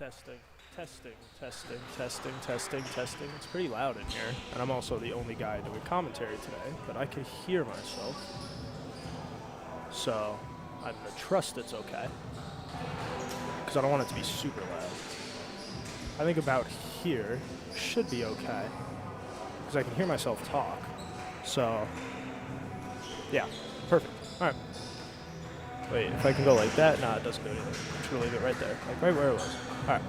Testing, testing, testing, testing, testing, testing. It's pretty loud in here, and I'm also the only guy doing commentary today, but I can hear myself. So I'm gonna trust it's okay, because I don't want it to be super loud. I think about here should be okay, because I can hear myself talk. So, yeah, perfect. All right. Wait, if I can go like that? Nah, it doesn't do anything. I'm just gonna leave it right there, like right where it was. All right.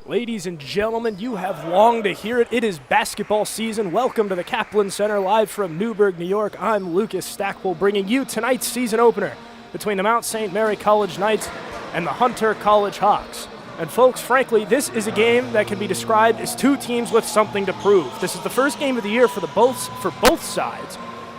Ladies and gentlemen, you have longed to hear it. It is basketball season. Welcome to the Kaplan Center, live from Newburgh, New York. I'm Lucas Stackpole, bringing you tonight's season opener between the Mount St. Mary College Knights and the Hunter College Hawks. And folks, frankly, this is a game that can be described as two teams with something to prove. This is the first game of the year for both sides.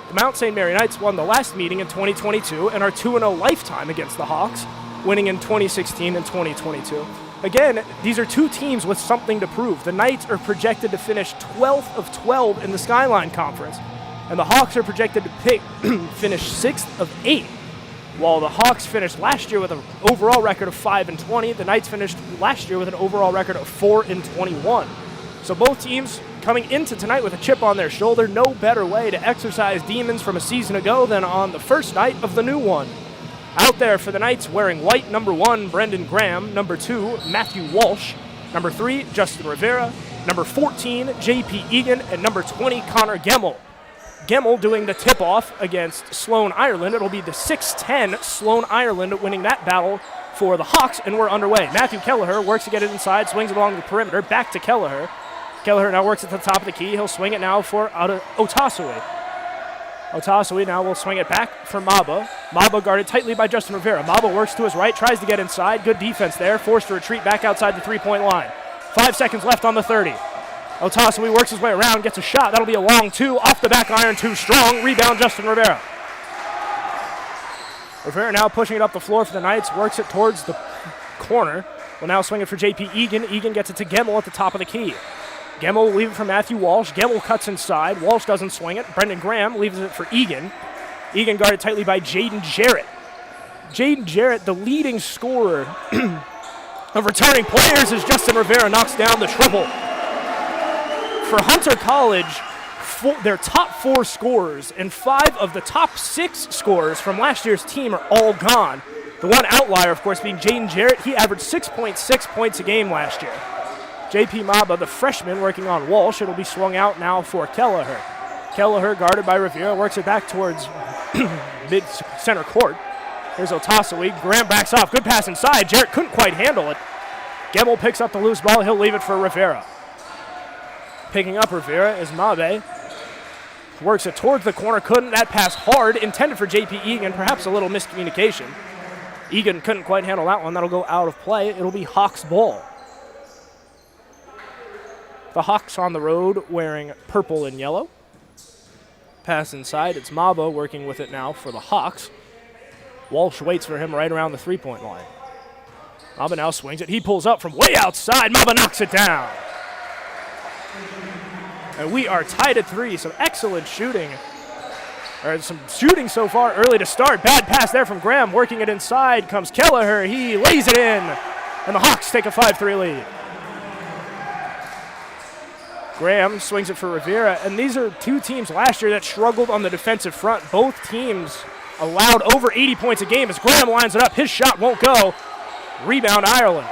The Mount St. Mary Knights won the last meeting in 2022 and are 2-0 lifetime against the Hawks, winning in 2016 and 2022. Again, these are two teams with something to prove. The Knights are projected to finish 12th of 12 in the Skyline Conference, and the Hawks are projected to finish 6th of 8. While the Hawks finished last year with an overall record of 5-20, the Knights finished last year with an overall record of 4-21. So both teams coming into tonight with a chip on their shoulder. No better way to exercise demons from a season ago than on the first night of the new one. Out there for the Knights wearing white, number 1, Brendan Graham, number 2, Matthew Walsh, number 3, Justin Rivera, number 14, J.P. Egan, and number 20, Connor Gemmell. Gemmell doing the tip-off against Sloan, Ireland. It'll be the 6'10 Sloan, Ireland winning that battle for the Hawks, and we're underway. Matthew Kelleher works to get it inside, swings it along the perimeter, back to Kelleher. Kelleher now works at the top of the key. He'll swing it now for Otasui. Otasui now will swing it back for Maba. Maba guarded tightly by Justin Rivera. Maba works to his right, tries to get inside. Good defense there, forced to retreat back outside the three-point line. 5 seconds left on the 30. Otasui works his way around, gets a shot. That'll be a long two. Off the back iron, too strong. Rebound, Justin Rivera. Rivera now pushing it up the floor for the Knights. Works it towards the corner. Will now swing it for J.P. Egan. Egan gets it to Gemmell at the top of the key. Gemmell will leave it for Matthew Walsh. Gemmell cuts inside. Walsh doesn't swing it. Brendan Graham leaves it for Egan. Egan guarded tightly by Jaden Jarrett. Jaden Jarrett, the leading scorer of returning players, as Justin Rivera knocks down the triple. For Hunter College, their top 4 scorers and 5 of the top 6 scorers from last year's team are all gone. The one outlier, of course, being Jaden Jarrett. He averaged 6.6 points a game last year. J.P. Maba, the freshman, working on Walsh. It'll be swung out now for Kelleher. Kelleher, guarded by Rivera, works it back towards mid-center court. Here's Otasui. Graham backs off. Good pass inside. Jarrett couldn't quite handle it. Gemmell picks up the loose ball. He'll leave it for Rivera. Picking up Rivera is Mabe. Works it towards the corner. Couldn't. That pass hard. Intended for J.P. Egan. Perhaps a little miscommunication. Egan couldn't quite handle that one. That'll go out of play. It'll be Hawks ball. The Hawks on the road wearing purple and yellow. Pass inside. It's Maba working with it now for the Hawks. Walsh waits for him right around the three-point line. Maba now swings it. He pulls up from way outside. Maba knocks it down. And we are tied at 3. Some excellent shooting. Or some shooting so far early to start. Bad pass there from Graham. Working it inside comes Kelleher. He lays it in. And the Hawks take a 5-3 lead. Graham swings it for Rivera, and these are two teams last year that struggled on the defensive front. Both teams allowed over 80 points a game as Graham lines it up. His shot won't go. Rebound, Ireland.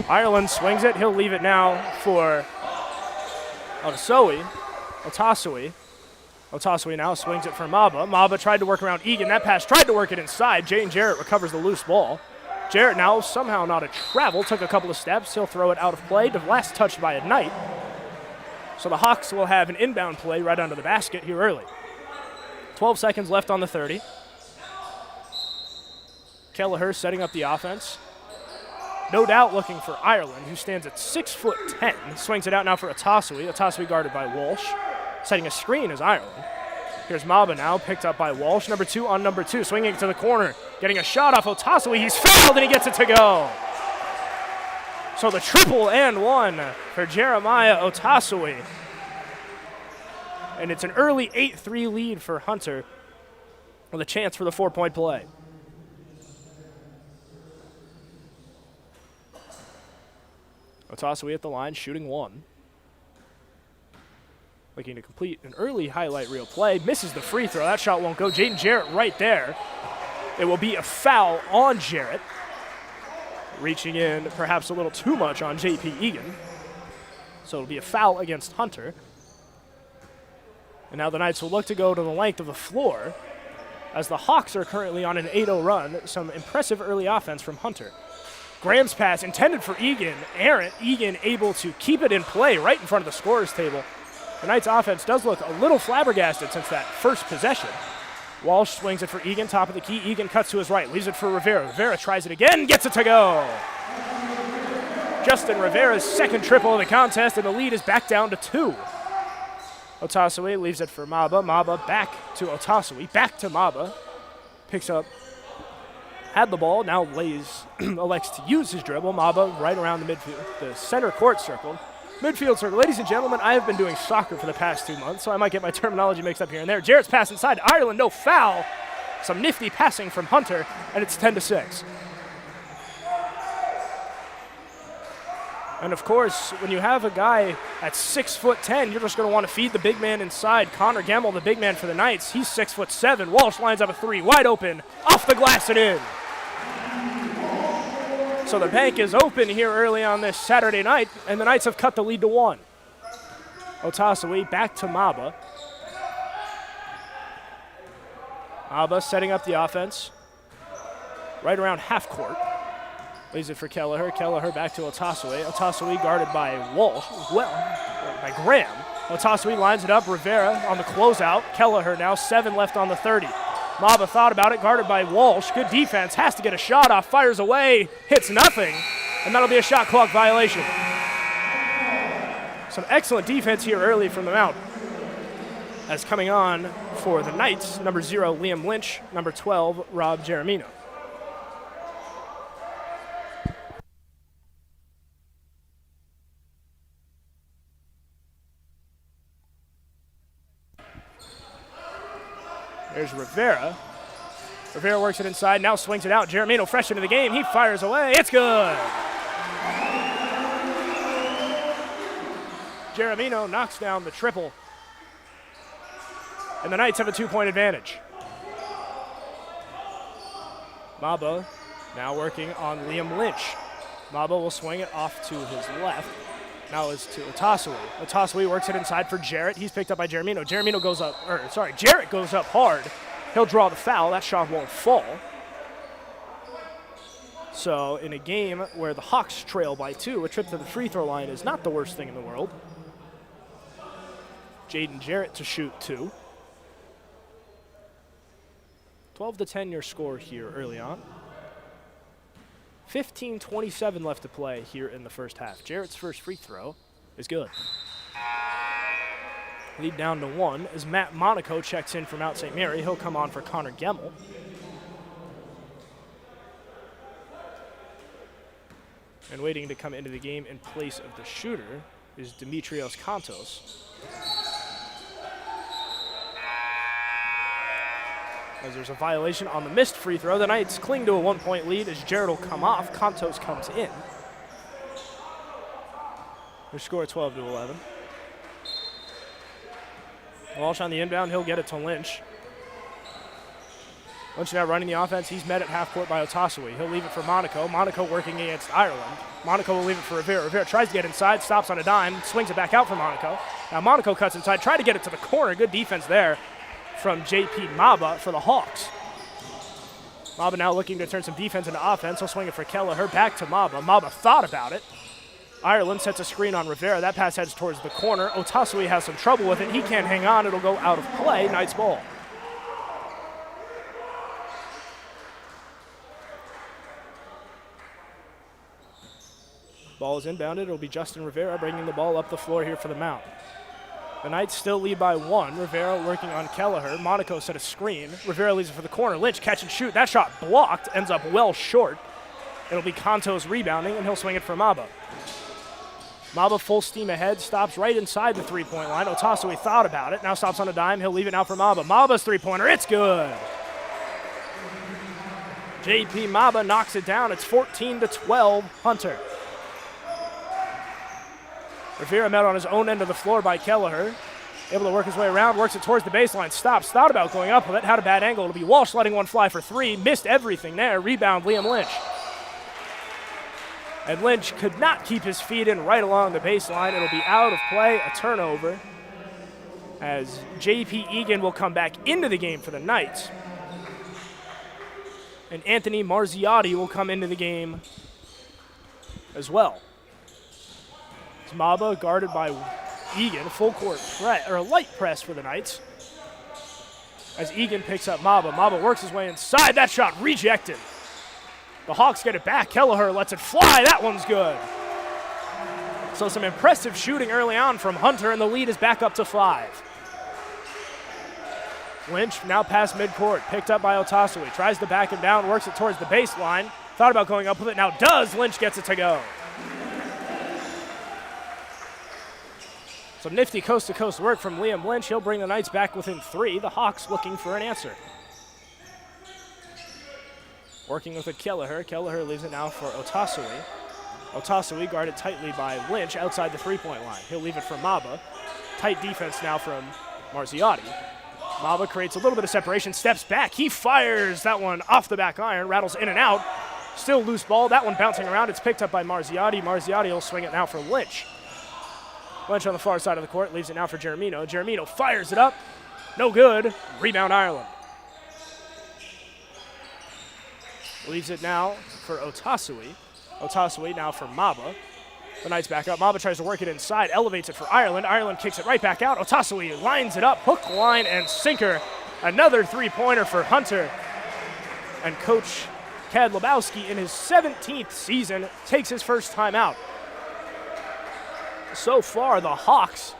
Ireland swings it. He'll leave it now for Otasui. Otasui now swings it for Maba. Maba tried to work around Egan. That pass tried to work it inside. Jaden Jarrett recovers the loose ball. Jarrett now somehow not a travel, took a couple of steps. He'll throw it out of play. The last touched by a Knight. So the Hawks will have an inbound play right under the basket here early. 12 seconds left on the 30. Kelleher setting up the offense. No doubt looking for Ireland, who stands at 6'10". Swings it out now for Otasui. Otasui guarded by Walsh. Setting a screen is Ireland. Here's Maba now, picked up by Walsh. Number 2 on number 2, swinging it to the corner. Getting a shot off Otasui. He's fouled, and he gets it to go. So the triple and one for Jeremiah Otasui. And it's an early 8-3 lead for Hunter with a chance for the 4-point play. Otasui at the line, shooting 1. Looking to complete an early highlight reel play. Misses the free throw. That shot won't go. Jaden Jarrett right there. It will be a foul on Jarrett. Reaching in perhaps a little too much on J.P. Egan. So it'll be a foul against Hunter. And now the Knights will look to go to the length of the floor as the Hawks are currently on an 8-0 run. Some impressive early offense from Hunter. Graham's pass intended for Egan. Egan able to keep it in play right in front of the scorer's table. The Knights offense does look a little flabbergasted since that first possession. Walsh swings it for Egan, top of the key. Egan cuts to his right, leaves it for Rivera. Rivera tries it again, gets it to go. Justin Rivera's second triple of the contest, and the lead is back down to 2. Otasaway leaves it for Maba. Maba back to Otasaway, back to Maba. Picks up, had the ball, now elects to use his dribble. Maba right around the midfield, the center court circle. Midfield circle. Ladies and gentlemen, I have been doing soccer for the past 2 months, so I might get my terminology mixed up here and there. Jarrett's pass inside. Ireland, no foul. Some nifty passing from Hunter, and it's 10-6. And of course, when you have a guy at 6'10", you're just going to want to feed the big man inside. Connor Gemmell, the big man for the Knights, he's 6'7". Walsh lines up a 3, wide open, off the glass and in. So the bank is open here early on this Saturday night, and the Knights have cut the lead to 1. Otasaway back to Maba. Maba setting up the offense. Right around half court. Leaves it for Kelleher. Kelleher back to Otasaway. Otasaway guarded by Walsh. By Graham. Otasaway lines it up. Rivera on the closeout. Kelleher now 7 left on the 30. Maba thought about it, guarded by Walsh. Good defense, has to get a shot off, fires away, hits nothing, and that'll be a shot clock violation. Some excellent defense here early from the mount. As coming on for the Knights, number 0, Liam Lynch, number 12, Rob Jeremino. There's Rivera. Rivera works it inside, now swings it out. Jeremino fresh into the game. He fires away. It's good. Jeremino knocks down the triple. And the Knights have a 2-point advantage. Maba now working on Liam Lynch. Maba will swing it off to his left. Now it's to Otasaway. Otasaway works it inside for Jarrett. He's picked up by Jeremino. Jarrett goes up hard. He'll draw the foul. That shot won't fall. So in a game where the Hawks trail by 2, a trip to the free throw line is not the worst thing in the world. Jaden Jarrett to shoot 2. 12-10 your score here early on. 15:27 left to play here in the first half. Jarrett's first free throw is good. Lead down to 1 as Matt Monaco checks in from Mount St. Mary. He'll come on for Connor Gemmell. And waiting to come into the game in place of the shooter is Dimitrios Kontos. As there's a violation on the missed free throw, the Knights cling to a 1-point lead as Jarrett will come off. Kontos comes in. Their score 12-11. Walsh on the inbound, he'll get it to Lynch. Lynch now running the offense. He's met at half court by Otasaway. He'll leave it for Monaco. Monaco working against Ireland. Monaco will leave it for Rivera. Rivera tries to get inside, stops on a dime, swings it back out for Monaco. Now Monaco cuts inside, try to get it to the corner. Good defense there from JP Maba for the Hawks. Maba now looking to turn some defense into offense. He'll swing it for Kelleher, back to Maba. Maba thought about it. Ireland sets a screen on Rivera. That pass heads towards the corner. Otasaway has some trouble with it. He can't hang on. It'll go out of play. Knights ball. Ball is inbounded. It'll be Justin Rivera bringing the ball up the floor here for the Mount. The Knights still lead by 1. Rivera working on Kelleher. Monaco set a screen. Rivera leaves it for the corner. Lynch catch and shoot. That shot blocked. Ends up well short. It'll be Kontos rebounding, and he'll swing it for Maba. Maba full steam ahead. Stops right inside the three-point line. Otasaway thought about it. Now stops on a dime. He'll leave it now for Maba. Maba's three-pointer. It's good. JP Maba knocks it down. It's 14-12 Hunter. Rivera met on his own end of the floor by Kelleher. Able to work his way around, works it towards the baseline, stops, thought about going up with it, had a bad angle. It'll be Walsh letting one fly for 3, missed everything there. Rebound, Liam Lynch. And Lynch could not keep his feet in right along the baseline. It'll be out of play, a turnover, as J.P. Egan will come back into the game for the Knights. And Anthony Marziotti will come into the game as well. It's Maba guarded by Egan, full court press, or a light press for the Knights. As Egan picks up Maba. Maba works his way inside. That shot rejected. The Hawks get it back. Kelleher lets it fly. That one's good. So some impressive shooting early on from Hunter, and the lead is back up to 5. Lynch now past midcourt, picked up by Otasui. Tries to back him down, works it towards the baseline. Thought about going up with it, now does. Lynch gets it to go. Some nifty coast-to-coast work from Liam Lynch. He'll bring the Knights back within 3. The Hawks looking for an answer. Working with a Kelleher. Kelleher leaves it now for Otasui. Otasui guarded tightly by Lynch outside the three-point line. He'll leave it for Maba. Tight defense now from Marziotti. Maba creates a little bit of separation, steps back. He fires that one off the back iron, rattles in and out. Still loose ball. That one bouncing around. It's picked up by Marziotti. Marziotti will swing it now for Lynch. Lynch on the far side of the court, leaves it now for Germino. Germino fires it up. No good. Rebound Ireland. Leaves it now for Otasui. Otasui now for Maba. The Knights back up. Maba tries to work it inside, elevates it for Ireland. Ireland kicks it right back out. Otasui lines it up, hook, line, and sinker. Another three-pointer for Hunter. And Coach Kad Lebowski, in his 17th season, takes his first time out. So far, the Hawks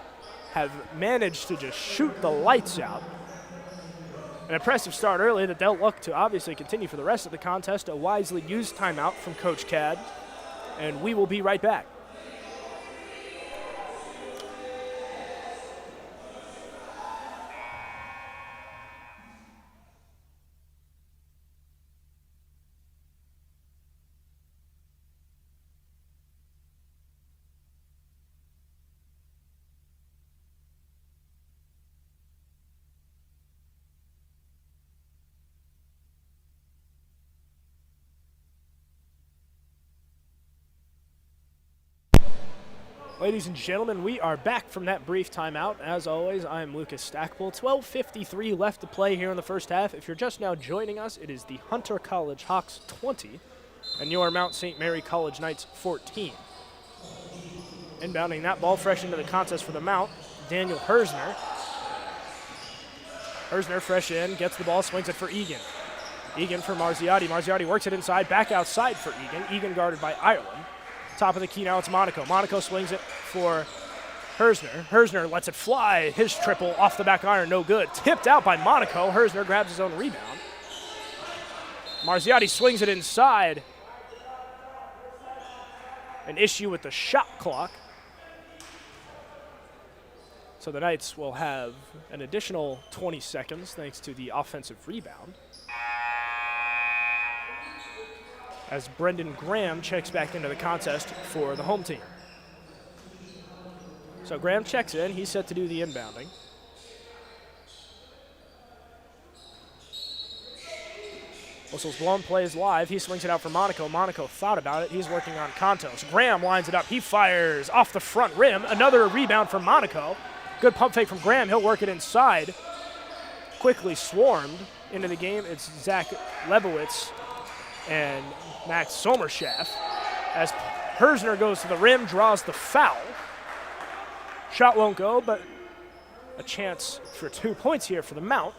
have managed to just shoot the lights out. An impressive start early that they'll look to obviously continue for the rest of the contest. A wisely used timeout from Coach Kad, and we will be right back. Ladies and gentlemen, we are back from that brief timeout. As always, I am Lucas Stackpole. 12:53 left to play here in the first half. If you're just now joining us, it is the Hunter College Hawks 20 and your Mount St. Mary College Knights 14. Inbounding that ball fresh into the contest for the Mount, Daniel Hersner. Hersner fresh in, gets the ball, swings it for Egan. Egan for Marziotti. Marziotti works it inside, back outside for Egan. Egan guarded by Ireland. Top of the key now, it's Monaco. Monaco swings it for Hersner. Hersner lets it fly. His triple off the back iron, no good. Tipped out by Monaco. Hersner grabs his own rebound. Marziotti swings it inside. An issue with the shot clock. So the Knights will have an additional 20 seconds thanks to the offensive rebound. As Brendan Graham checks back into the contest for the home team. So Graham checks in. He's set to do the inbounding. Whistle's blown, plays live. He swings it out for Monaco. Monaco thought about it. He's working on Contos. Graham lines it up. He fires off the front rim. Another rebound from Monaco. Good pump fake from Graham. He'll work it inside. Quickly swarmed into the game. It's Zach Lebowitz and Max Sommerschaft as Hersner goes to the rim, draws the foul. Shot won't go, but a chance for 2 points here for the Mount.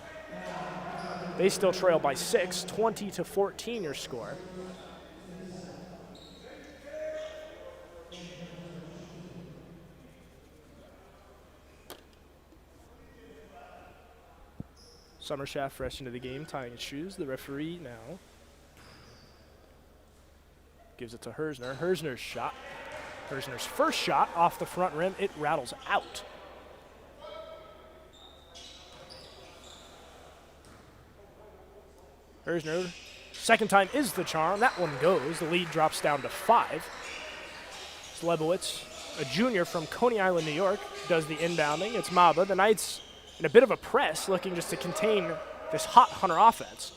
They still trail by 6, 20-14 your score. Sommerschaft fresh into the game, tying his shoes. The referee now gives it to Hersner. Hersner's shot. Hersner's first shot off the front rim. It rattles out. Hersner, second time is the charm. That one goes. The lead drops down to 5. Lebowitz, a junior from Coney Island, New York, does the inbounding. It's Maba. The Knights in a bit of a press, looking just to contain this hot Hunter offense.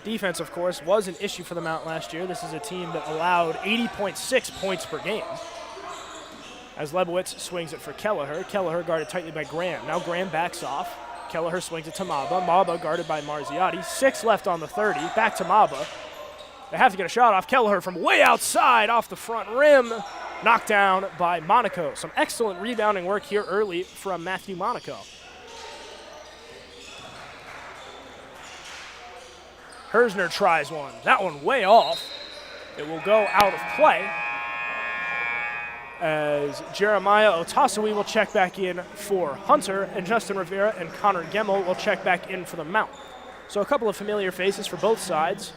Defense, of course, was an issue for the Mount last year. This is a team that allowed 80.6 points per game. As Lebowitz swings it for Kelleher. Kelleher guarded tightly by Graham. Now Graham backs off. Kelleher swings it to Maba. Maba guarded by Marziotti. 6 left on the 30. Back to Maba. They have to get a shot off. Kelleher from way outside off the front rim. Knocked down by Monaco. Some excellent rebounding work here early from Matthew Monaco. Hersner tries one. That one way off. It will go out of play as Jeremiah Otasui will check back in for Hunter, and Justin Rivera and Connor Gemmel will check back in for the Mount. So a couple of familiar faces for both sides,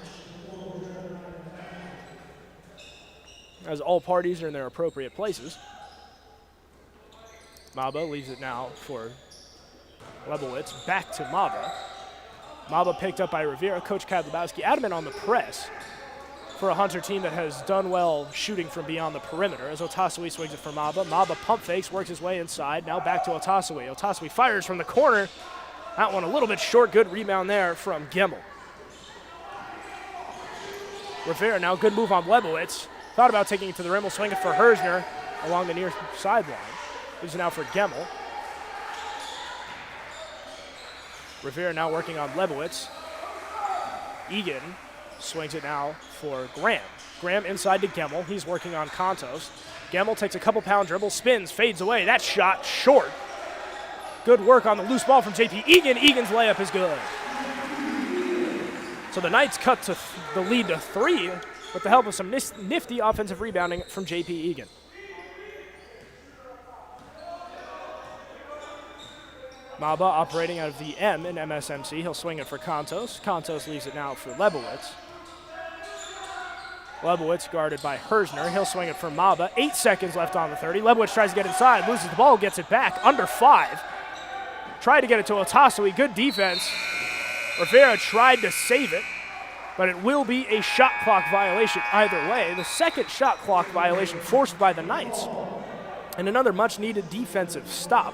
as all parties are in their appropriate places. Maba leaves it now for Lebowitz. Back to Maba. Maba picked up by Rivera. Coach Kadlubowski adamant on the press for a Hunter team that has done well shooting from beyond the perimeter as Otasui swings it for Maba. Maba pump fakes, works his way inside. Now back to Otasui. Otasui fires from the corner. That one a little bit short. Good rebound there from Gemmel. Rivera now good move on Lebowitz. Thought about taking it to the rim. Will swing it for Hersner along the near sideline. Leaves it now for Gemmel. Rivera now working on Lebowitz. Egan swings it now for Graham. Graham inside to Gemmel. He's working on Kontos. Gemmel takes a couple pound dribble, spins, fades away. That shot short. Good work on the loose ball from JP Egan. Egan's layup is good. So the Knights cut to the lead to 3 with the help of some nifty offensive rebounding from JP Egan. Maba operating out of the M in MSMC. He'll swing it for Kontos. Kontos leaves it now for Lebowitz. Lebowitz guarded by Hersner. He'll swing it for Maba. 8 seconds left on the 30. Lebowitz tries to get inside, loses the ball, gets it back. Under 5. Tried to get it to Otasui. Good defense. Rivera tried to save it, but it will be a shot clock violation either way. The second shot clock violation forced by the Knights. And another much-needed defensive stop,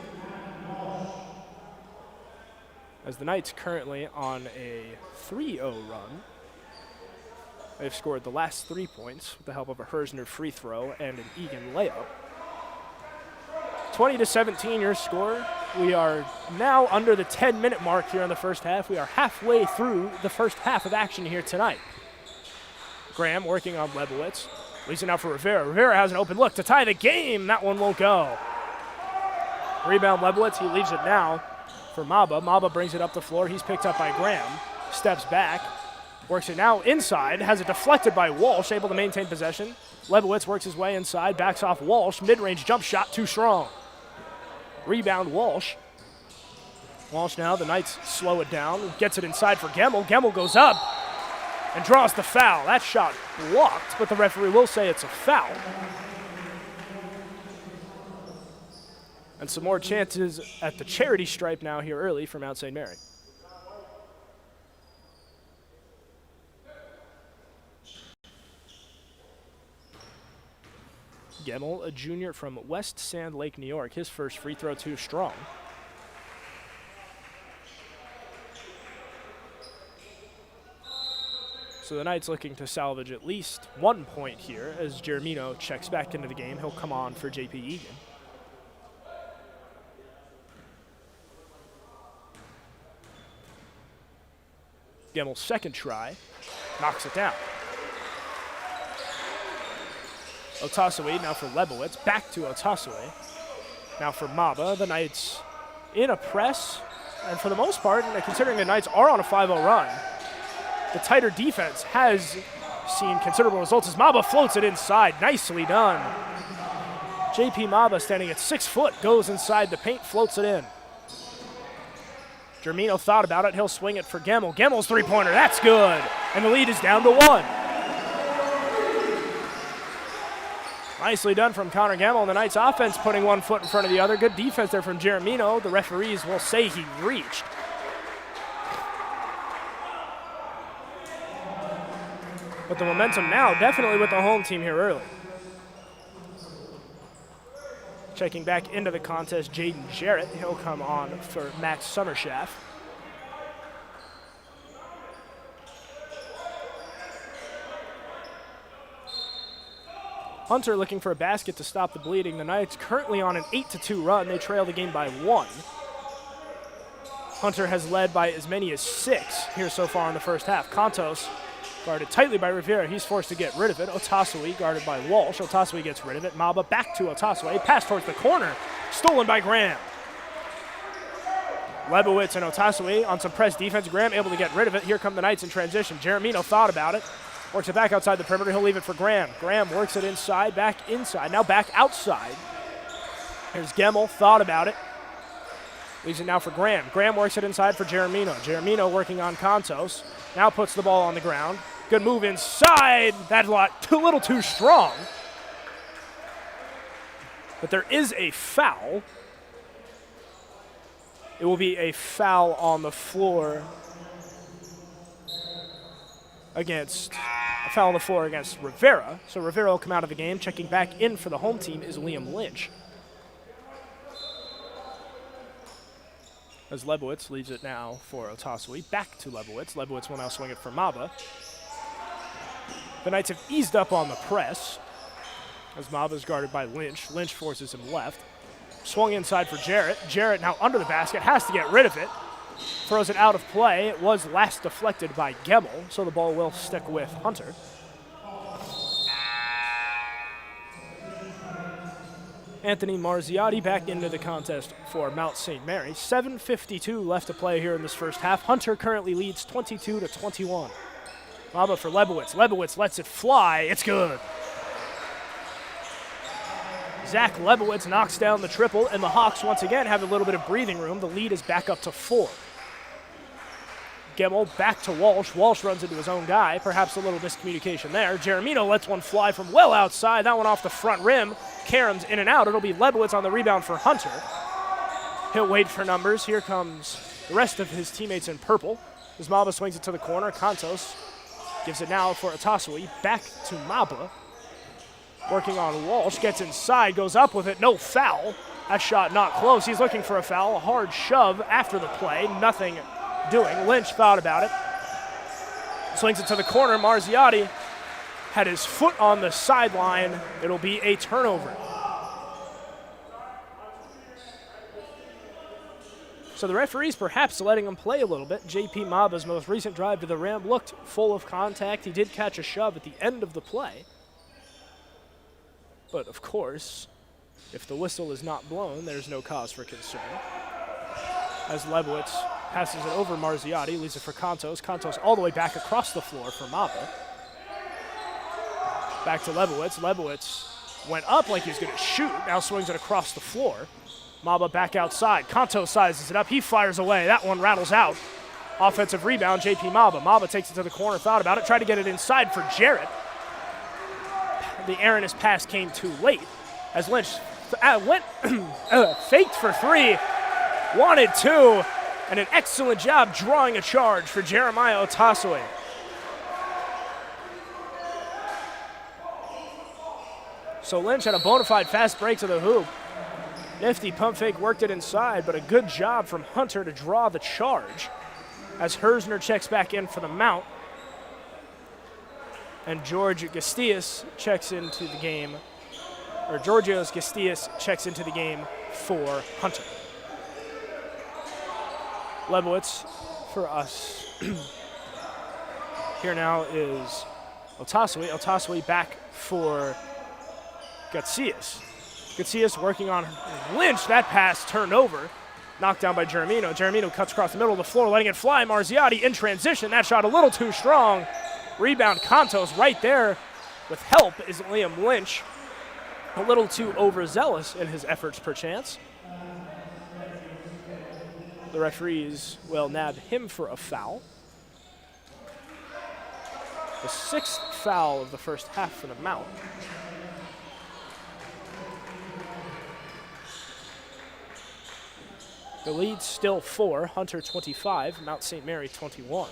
as the Knights currently on a 3-0 run. They've scored the last 3 points with the help of a Hersner free throw and an Egan layup. 20-17 your score. We are now under the 10-minute mark here in the first half. We are halfway through the first half of action here tonight. Graham working on Lebowitz. Leaves it out for Rivera. Rivera has an open look to tie the game. That one won't go. Rebound Lebowitz. He leaves it now for Maba. Maba brings it up the floor. He's picked up by Graham. Steps back. Works it now inside. Has it deflected by Walsh. Able to maintain possession. Lebowitz works his way inside. Backs off Walsh. Mid-range jump shot too strong. Rebound Walsh. Walsh now. The Knights slow it down. Gets it inside for Gemmel. Gemmel goes up and draws the foul. That shot blocked, but the referee will say it's a foul. And some more chances at the charity stripe now here early for Mount St. Mary. Gemmel, a junior from West Sand Lake, New York. His first free throw too strong. So the Knights looking to salvage at least 1 point here as Jeremino checks back into the game. He'll come on for JP Egan. Gemmel's second try, knocks it down. Otasui now for Lebowitz, back to Otasui. Now for Maba, the Knights in a press, and for the most part, considering the Knights are on a 5-0 run, the tighter defense has seen considerable results as Maba floats it inside. Nicely done. JP Maba, standing at 6 foot, goes inside the paint, floats it in. Jeremino thought about it. He'll swing it for Gemmel. Gemmel's three-pointer. That's good. And the lead is down to 1. Nicely done from Connor Gemmel. The Knights offense putting 1 foot in front of the other. Good defense there from Jeremino. The referees will say he reached. But the momentum now definitely with the home team here early. Checking back into the contest, Jaden Jarrett. He'll come on for Max Summershaft. Hunter looking for a basket to stop the bleeding. The Knights currently on an 8-2 run. They trail the game by 1. Hunter has led by as many as 6 here so far in the first half. Kontos Guarded tightly by Rivera. He's forced to get rid of it. Otasui guarded by Walsh. Otasui gets rid of it. Maba back to Otasui. Pass towards the corner. Stolen by Graham. Lebowitz and Otasui on some press defense. Graham able to get rid of it. Here come the Knights in transition. Jeremino thought about it. Works it back outside the perimeter. He'll leave it for Graham. Graham works it inside, back inside. Now back outside. Here's Gemmel. Thought about it. Leaves it now for Graham. Graham works it inside for Jeremino. Jeremino working on Contos. Now puts the ball on the ground. Good move inside. That's a little too strong. But there is a foul. It will be a foul on the floor against Rivera. So Rivera will come out of the game. Checking back in for the home team is Liam Lynch. As Lebowitz leaves it now for Otasui. Back to Lebowitz. Lebowitz will now swing it for Maba. The Knights have eased up on the press as Maba is guarded by Lynch. Lynch forces him left. Swung inside for Jarrett. Jarrett now under the basket, has to get rid of it. Throws it out of play. It was last deflected by Gemmel, so the ball will stick with Hunter. Anthony Marziotti back into the contest for Mount St. Mary. 7:52 left to play here in this first half. Hunter currently leads 22-21. Maba for Lebowitz. Lebowitz lets it fly. It's good. Zach Lebowitz knocks down the triple, and the Hawks once again have a little bit of breathing room. The lead is back up to 4. Gemmel back to Walsh. Walsh runs into his own guy. Perhaps a little miscommunication there. Jeremino lets one fly from well outside. That one off the front rim. Karam's in and out. It'll be Lebowitz on the rebound for Hunter. He'll wait for numbers. Here comes the rest of his teammates in purple. As Maba swings it to the corner, Contos gives it now for Otasui. Back to Maba. Working on Walsh, gets inside, goes up with it, no foul. That shot not close. He's looking for a foul. A hard shove after the play. Nothing doing. Lynch thought about it. Swings it to the corner. Marziotti had his foot on the sideline. It'll be a turnover. So the referee's perhaps letting him play a little bit. JP Maba's most recent drive to the rim looked full of contact. He did catch a shove at the end of the play. But of course, if the whistle is not blown, there's no cause for concern. As Lebowitz passes it over Marziotti, leaves it for Contos. Contos all the way back across the floor for Maba. Back to Lebowitz. Lebowitz went up like he was going to shoot. Now swings it across the floor. Maba back outside. Contos sizes it up. He fires away. That one rattles out. Offensive rebound, JP Maba. Maba takes it to the corner, thought about it, tried to get it inside for Jarrett. The erroneous pass came too late as Lynch went faked for 3, wanted 2, and an excellent job drawing a charge for Jeremiah Otasui. So Lynch had a bona fide fast break to the hoop. Nifty pump fake worked it inside, but a good job from Hunter to draw the charge as Hersner checks back in for the Mount. And Georgios Gastias checks into the game for Hunter. Lebowitz for us. Here now is Otasui. Otasui back for Gastias. Gastias working on Lynch. That pass turned over. Knocked down by Jeremino. Jeremino cuts across the middle of the floor, letting it fly. Marziotti in transition. That shot a little too strong. Rebound Contos right there with help is Liam Lynch. A little too overzealous in his efforts perchance. The referees will nab him for a foul. The 6th foul of the first half for the Mount. The lead's still 4, Hunter 25, Mount St. Mary 21.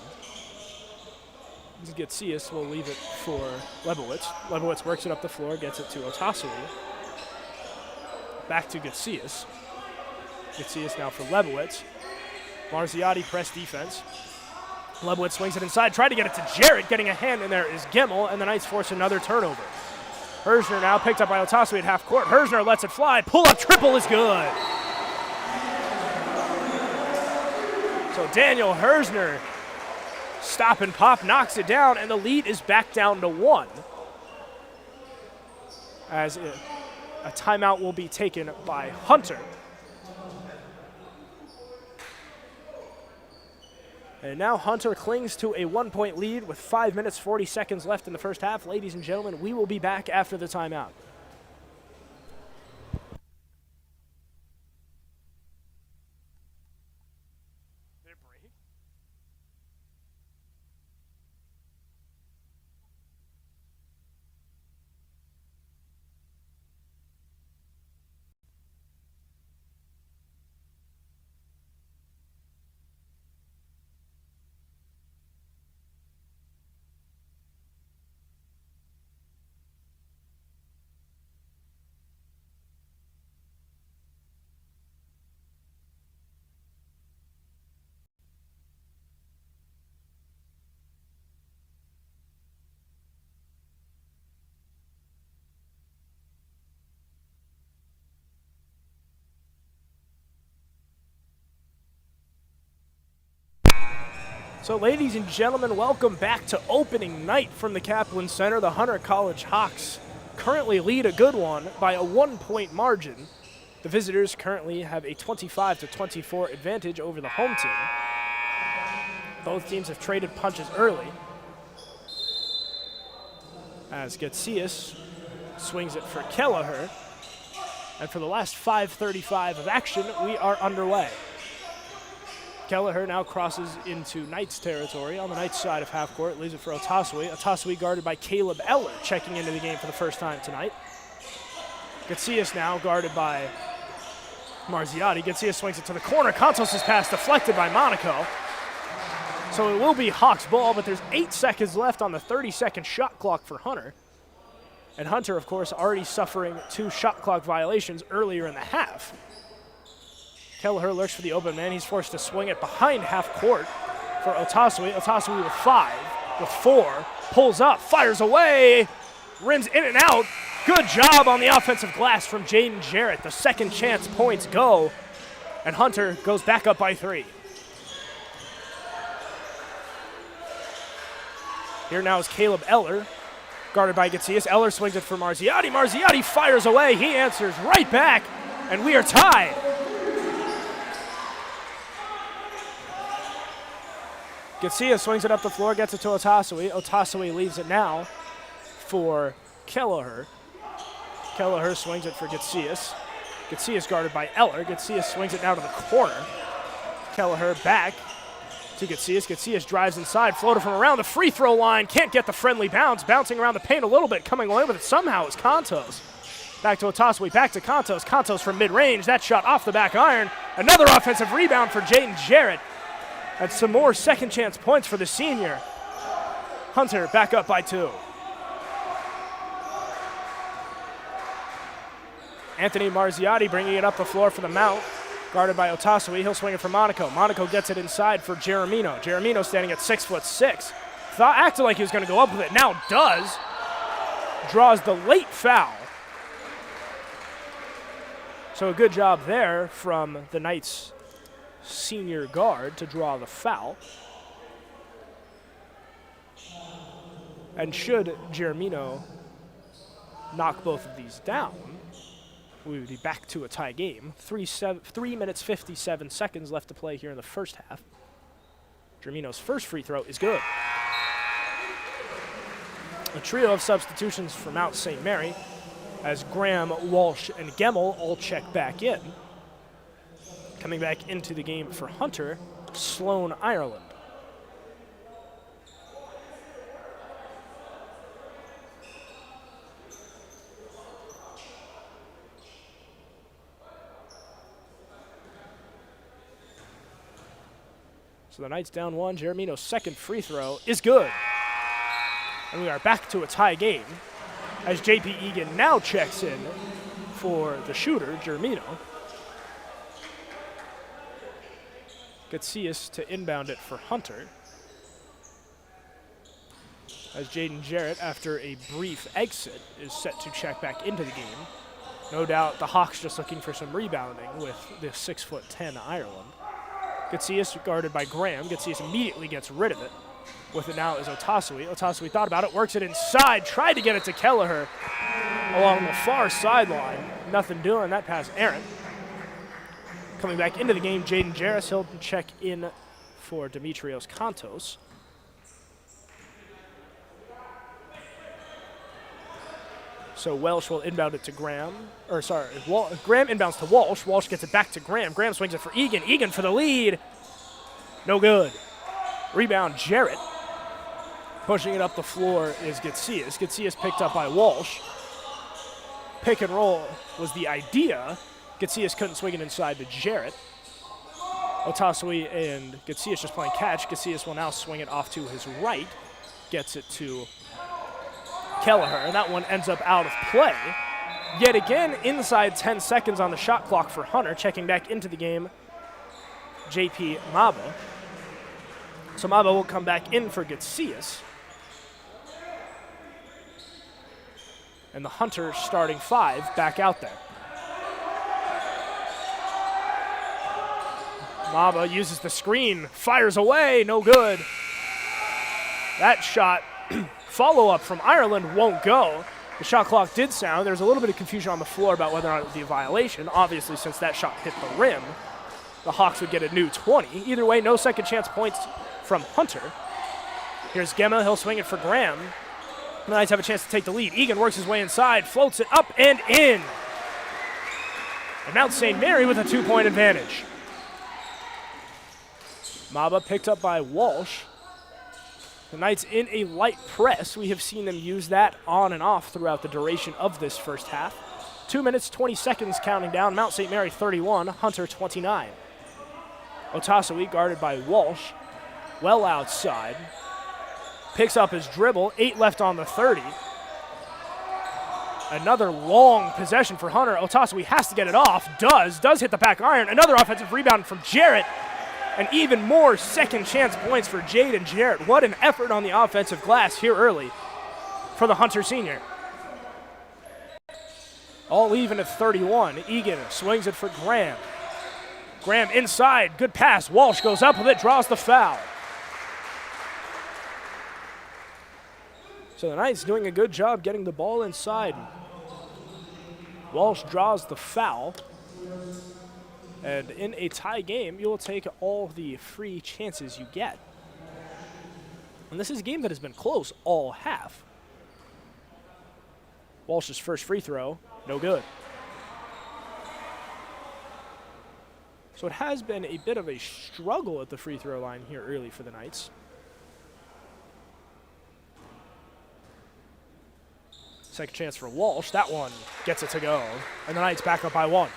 Gatsias will leave it for Lebowitz. Lebowitz works it up the floor, gets it to Otasui. Back to Gatsias. Gatsias now for Lebowitz. Marziotti press defense. Lebowitz swings it inside, tried to get it to Jarrett. Getting a hand in there is Gemmel, and the Knights force another turnover. Hersner now picked up by Otasui at half court. Hersner lets it fly. Pull-up triple is good. So Daniel Hersner Stop and pop knocks it down, and the lead is back down to 1. As a timeout will be taken by Hunter. And now Hunter clings to a 1-point lead with 5 minutes, 40 seconds left in the first half. Ladies and gentlemen, we will be back after the timeout. So, ladies and gentlemen, welcome back to opening night from the Kaplan Center. The Hunter College Hawks currently lead a good one by a 1-point margin. The visitors currently have a 25-24 advantage over the home team. Both teams have traded punches early. As Gatsias swings it for Kelleher. And for the last 5:35 of action, we are underway. Kelleher now crosses into Knights territory on the Knights side of half court, leaves it for Otasui. Otasui guarded by Caleb Eller, checking into the game for the first time tonight. Gatsias now guarded by Marziati. Gatsias swings it to the corner. Kontos' pass deflected by Monaco. So it will be Hawks ball, but there's 8 seconds left on the 30-second shot clock for Hunter. And Hunter, of course, already suffering 2 shot clock violations earlier in the half. Kelleher lurks for the open man. He's forced to swing it behind half court for Otasui. Otasui with 5, with 4, pulls up, fires away, rims in and out. Good job on the offensive glass from Jaden Jarrett. The second chance points go, and Hunter goes back up by 3. Here now is Caleb Eller, guarded by Gatsias. Eller swings it for Marziati. Marziati fires away. He answers right back, and we are tied. Gatsias swings it up the floor, gets it to Otasui. Otasui leaves it now for Kelleher. Kelleher swings it for Gatsias. Gatsias guarded by Eller. Gatsias swings it now to the corner. Kelleher back to Gatsias. Gatsias drives inside, floater from around the free throw line. Can't get the friendly bounce. Bouncing around the paint a little bit, coming away with it somehow is Kontos. Back to Otasui, back to Kontos. Kontos from mid-range. That shot off the back iron. Another offensive rebound for Jaden Jarrett. And some more second chance points for the senior. Hunter back up by 2. Anthony Marziati bringing it up the floor for the mount. Guarded by Otasui. He'll swing it for Monaco. Monaco gets it inside for Jeremino. Jeremino standing at 6'6". Acted like he was going to go up with it. Now does. Draws the late foul. So a good job there from the Knights' senior guard to draw the foul. And should Jeremino knock both of these down, we would be back to a tie game. 3 minutes, 57 seconds left to play here in the first half. Jeremino's first free throw is good. A trio of substitutions for Mount St. Mary as Graham, Walsh, and Gemmel all check back in. Coming back into the game for Hunter, Sloan, Ireland. So the Knights down 1. Jeremino's second free throw is good. And we are back to a tie game as JP Egan now checks in for the shooter, Jeremino. Gatsias to inbound it for Hunter. As Jaden Jarrett, after a brief exit, is set to check back into the game. No doubt the Hawks just looking for some rebounding with the 6'10" Ireland. Gatsias guarded by Graham. Gatsias immediately gets rid of it. With it now is Otasui. Otasui thought about it, works it inside, tried to get it to Kelleher along the far sideline. Nothing doing. That pass errant. Coming back into the game, Jaden Jarris. He'll check in for Demetrios Kantos. So Welsh will inbound it to Graham. Graham inbounds to Walsh. Walsh gets it back to Graham. Graham swings it for Egan. Egan for the lead. No good. Rebound, Jarrett. Pushing it up the floor is Gatsias. Gatsias picked up by Walsh. Pick and roll was the idea. Gatsias couldn't swing it inside to Jarrett. Otasui and Gatsias just playing catch. Gatsias will now swing it off to his right. Gets it to Kelleher, and that one ends up out of play. Yet again, inside 10 seconds on the shot clock for Hunter. Checking back into the game, JP Maba. So Maba will come back in for Gatsias. And the Hunter starting 5 back out there. Maba uses the screen, fires away, no good. That shot, follow-up from Ireland, won't go. The shot clock did sound. There's a little bit of confusion on the floor about whether or not it would be a violation. Obviously, since that shot hit the rim, the Hawks would get a new 20. Either way, no second chance points from Hunter. Here's Gemma, he'll swing it for Graham. The Knights have a chance to take the lead. Egan works his way inside, floats it up and in. And Mount St. Mary with a 2-point advantage. Maba picked up by Walsh. The Knights in a light press. We have seen them use that on and off throughout the duration of this first half. 2 minutes, 20 seconds counting down. Mount St. Mary 31, Hunter 29. Otasui guarded by Walsh. Well outside. Picks up his dribble, 8 left on the 30. Another long possession for Hunter. Otasui has to get it off, does hit the back iron. Another offensive rebound from Jarrett, and even more second chance points for Jaden Jarrett. What an effort on the offensive glass here early for the Hunter senior. All even at 31. Egan swings it for Graham. Graham inside, good pass. Walsh goes up with it, draws the foul. So the Knights doing a good job getting the ball inside. Walsh draws the foul. And in a tie game, you will take all the free chances you get. And this is a game that has been close all half. Walsh's first free throw, no good. So it has been a bit of a struggle at the free throw line here early for the Knights. Second chance for Walsh. That one gets it to go. And the Knights back up by 1.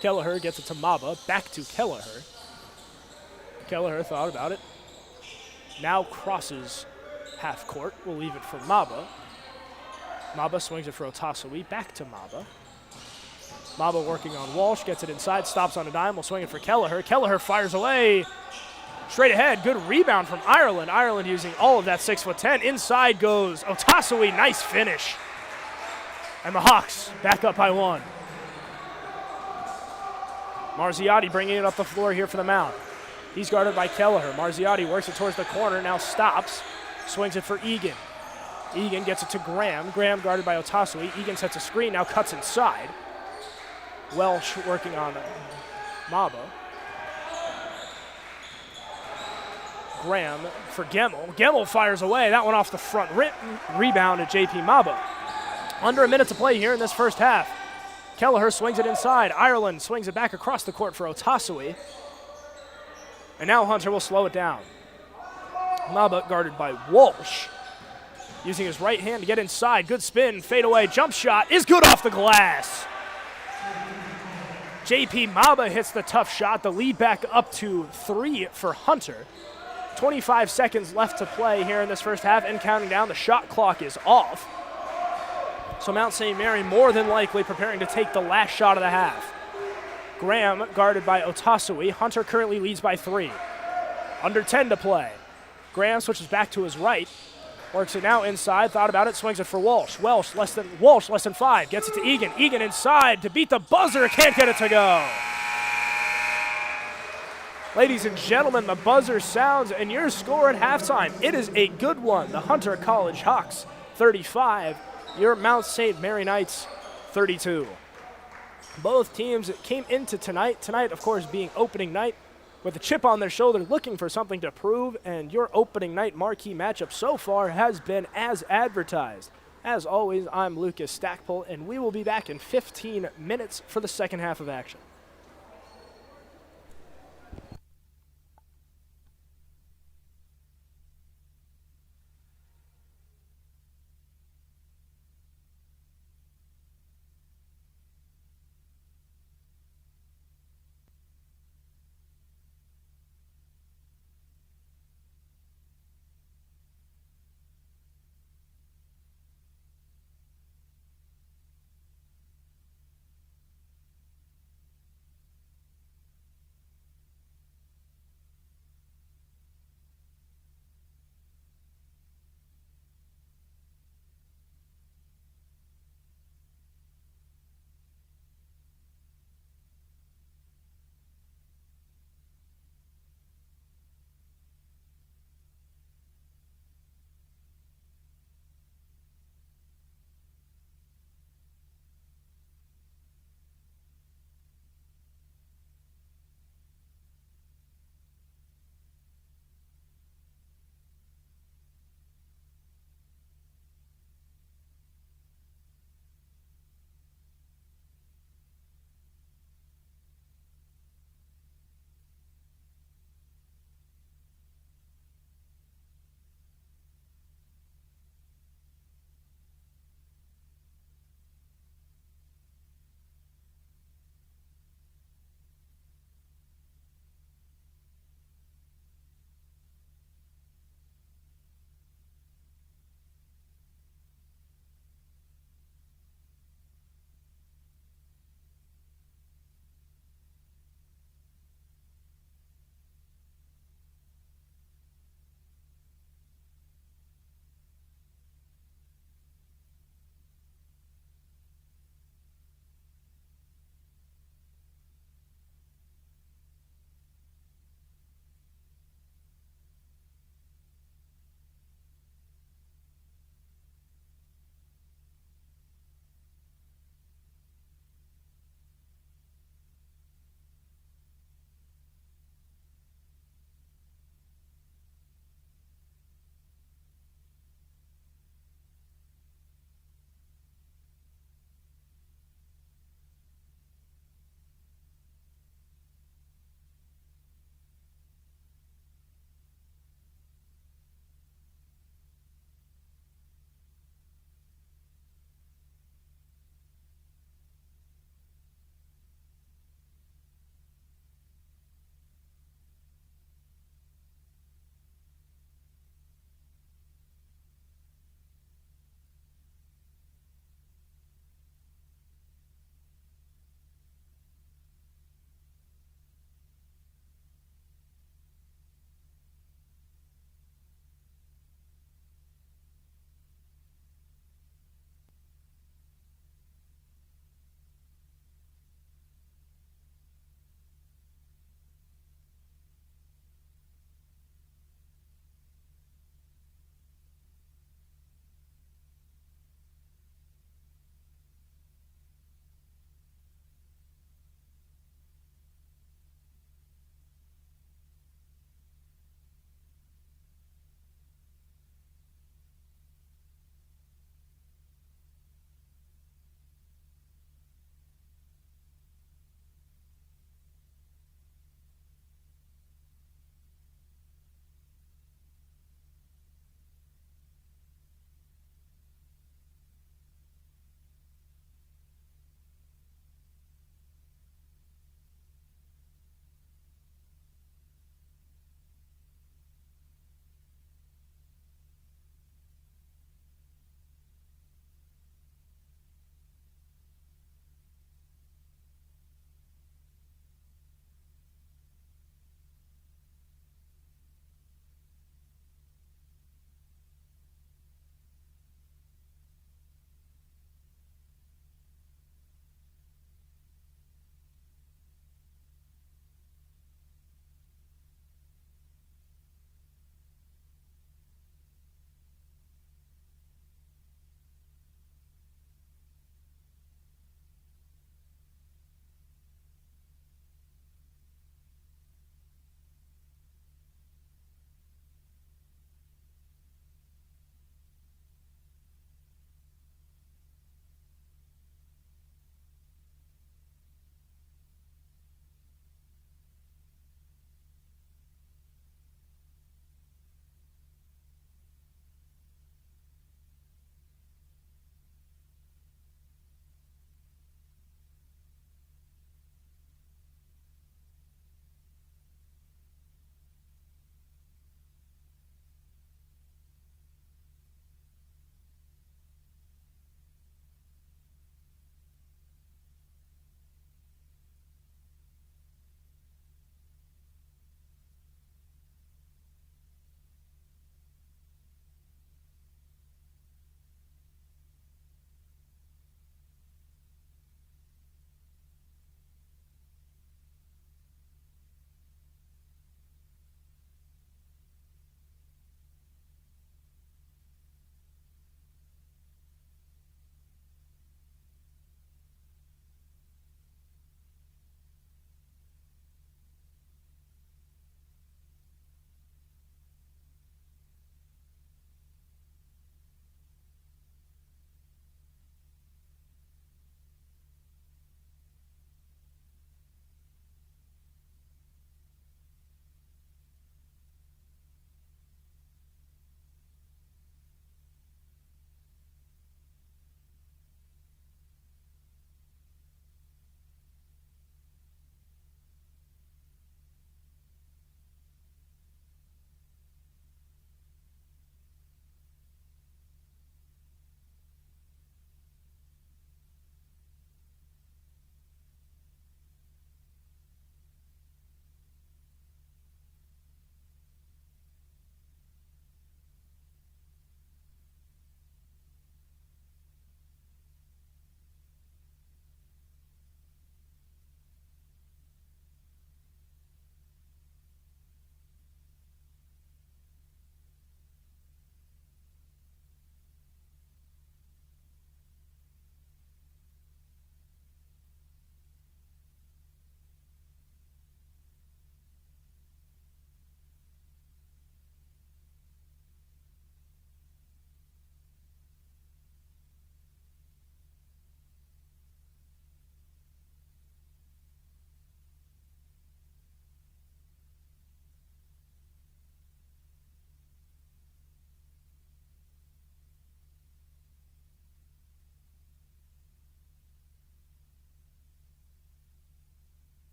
Kelleher gets it to Maba. Back to Kelleher. Kelleher thought about it. Now crosses half court. We'll leave it for Maba. Maba swings it for Otasui. Back to Maba. Maba working on Walsh. Gets it inside. Stops on a dime. We'll swing it for Kelleher. Kelleher fires away. Straight ahead, good rebound from Ireland. Ireland using all of that 6'10". Inside goes Otasui, nice finish. And the Hawks back up by 1. Marziotti bringing it up the floor here for the Mount. He's guarded by Kelleher. Marziotti works it towards the corner, now stops. Swings it for Egan. Egan gets it to Graham. Graham guarded by Otasui. Egan sets a screen, now cuts inside. Welsh working on Maba. Graham for Gemmel. Gemmel fires away. That one off the front rim. Rebound at JP Maba. Under a minute to play here in this first half. Kelleher swings it inside. Ireland swings it back across the court for Otasui. And now Hunter will slow it down. Maba guarded by Walsh. Using his right hand to get inside. Good spin, fade away, jump shot is good off the glass. JP Maba hits the tough shot. The lead back up to 3 for Hunter. 25 seconds left to play here in this first half and counting down. The shot clock is off. So Mount St. Mary more than likely preparing to take the last shot of the half. Graham guarded by Otasui. Hunter currently leads by 3. Under 10 to play. Graham switches back to his right. Works it now inside. Thought about it. Swings it for Walsh. Walsh less than 5. Gets it to Egan. Egan inside to beat the buzzer. Can't get it to go. Ladies and gentlemen, the buzzer sounds, and your score at halftime, it is a good one. The Hunter College Hawks, 35. Your Mount St. Mary Knights, 32. Both teams came into tonight, of course, being opening night, with a chip on their shoulder, looking for something to prove, and your opening night marquee matchup so far has been as advertised. As always, I'm Lucas Stackpole, and we will be back in 15 minutes for the second half of action.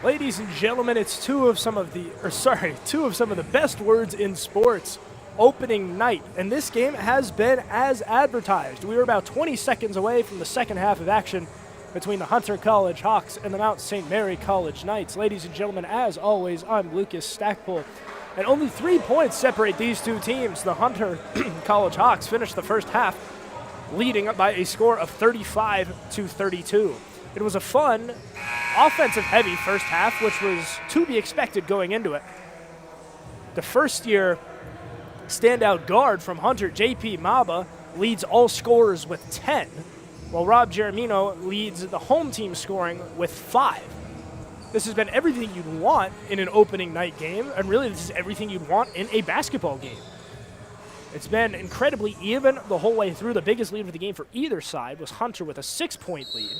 Ladies and gentlemen, it's two of some of the best words in sports. Opening night, and this game has been as advertised. We were about 20 seconds away from the second half of action between the Hunter College Hawks and the Mount St. Mary College Knights. Ladies and gentlemen, as always, I'm Lucas Stackpole, and only 3 points separate these two teams. The Hunter College Hawks finished the first half leading by a score of 35-32. It was a fun, offensive-heavy first half, which was to be expected going into it. The first-year standout guard from Hunter, J.P. Maba, leads all scorers with 10, while Rob Geremino leads the home team scoring with 5. This has been everything you'd want in an opening night game, and really this is everything you'd want in a basketball game. It's been incredibly even the whole way through. The biggest lead of the game for either side was Hunter with a 6-point lead.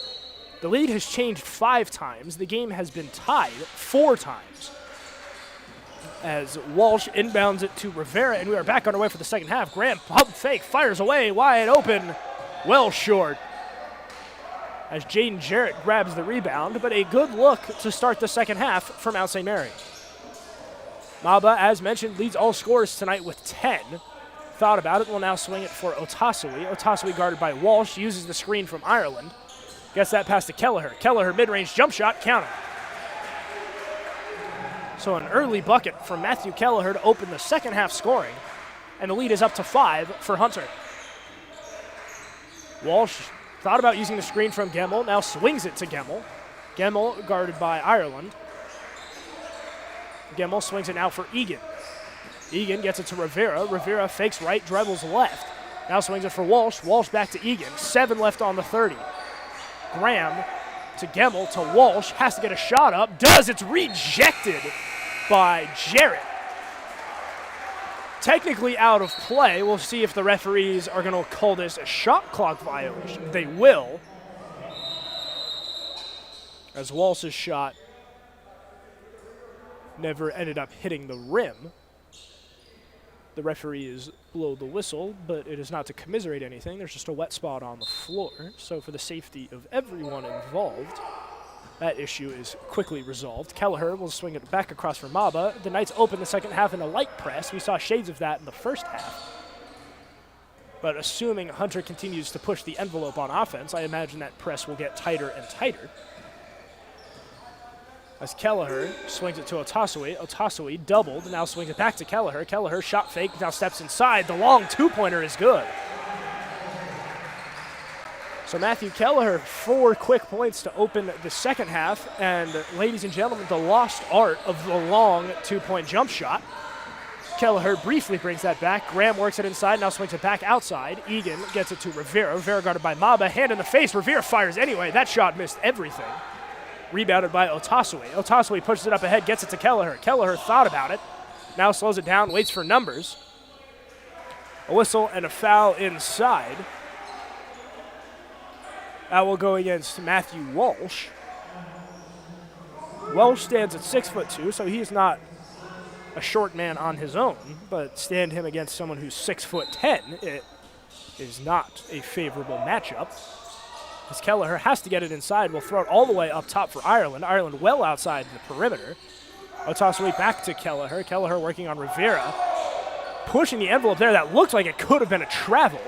The lead has changed 5 times. The game has been tied 4 times. As Walsh inbounds it to Rivera, and we are back underway for the second half. Graham pump fake, fires away, wide open, well short. As Jaden Jarrett grabs the rebound, but a good look to start the second half for Mount St. Mary. Maba, as mentioned, leads all scorers tonight with 10. Thought about it, will now swing it for Otasui. Otasui guarded by Walsh, uses the screen from Ireland. Gets that pass to Kelleher. Kelleher mid-range jump shot, counter. So an early bucket from Matthew Kelleher to open the second half scoring, and the lead is up to 5 for Hunter. Walsh thought about using the screen from Gemmel, now swings it to Gemmel. Gemmel guarded by Ireland. Gemmel swings it now for Egan. Egan gets it to Rivera. Rivera fakes right, dribbles left. Now swings it for Walsh. Walsh back to Egan. 7 left on the 30. Graham to Gemmel to Walsh. Has to get a shot up. Does. It's rejected by Jarrett. Technically out of play. We'll see if the referees are going to call this a shot clock violation. They will. As Walsh's shot never ended up hitting the rim. The referees blow the whistle, but it is not to commiserate anything. There's just a wet spot on the floor. So for the safety of everyone involved, that issue is quickly resolved. Kelleher will swing it back across for Maba. The Knights open the second half in a light press. We saw shades of that in the first half. But assuming Hunter continues to push the envelope on offense, I imagine that press will get tighter and tighter. As Kelleher swings it to Otasui. Otasui doubled, now swings it back to Kelleher. Kelleher shot fake, now steps inside. The long two-pointer is good. So Matthew Kelleher, 4 quick points to open the second half. And ladies and gentlemen, the lost art of the long two-point jump shot. Kelleher briefly brings that back. Graham works it inside, now swings it back outside. Egan gets it to Rivera. Rivera guarded by Maba, hand in the face. Rivera fires anyway. That shot missed everything. Rebounded by Otasui. Otasui pushes it up ahead, gets it to Kelleher. Kelleher thought about it, now slows it down, waits for numbers. A whistle and a foul inside. That will go against Matthew Walsh. Walsh stands at 6'2", so he is not a short man on his own, but stand him against someone who's 6'10", it is not a favorable matchup. As Kelleher has to get it inside, will throw it all the way up top for Ireland. Ireland well outside the perimeter. Otasui back to Kelleher. Kelleher working on Rivera. Pushing the envelope there. That looked like it could have been a travel.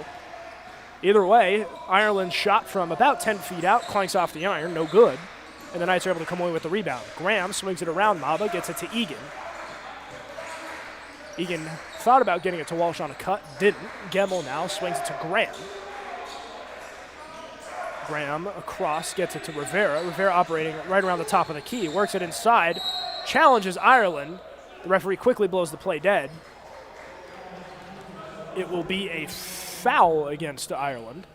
Either way, Ireland's shot from about 10 feet out, clanks off the iron, no good. And the Knights are able to come away with the rebound. Graham swings it around Maba, gets it to Egan. Egan thought about getting it to Walsh on a cut, didn't. Gemmel now swings it to Graham. Graham across, gets it to Rivera. Rivera operating right around the top of the key, works it inside, challenges Ireland. The referee quickly blows the play dead. It will be a foul against Ireland,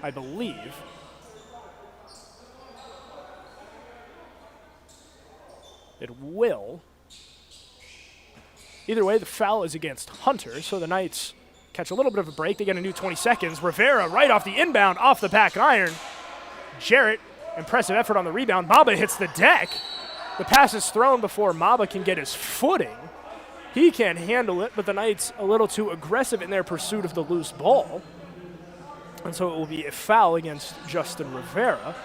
I believe. It will. Either way, the foul is against Hunter, so the Knights catch a little bit of a break. They get a new 20 seconds. Rivera right off the inbound, off the back iron. Jarrett, impressive effort on the rebound. Maba hits the deck. The pass is thrown before Maba can get his footing. He can't handle it, but the Knights a little too aggressive in their pursuit of the loose ball. And so it will be a foul against Justin Rivera.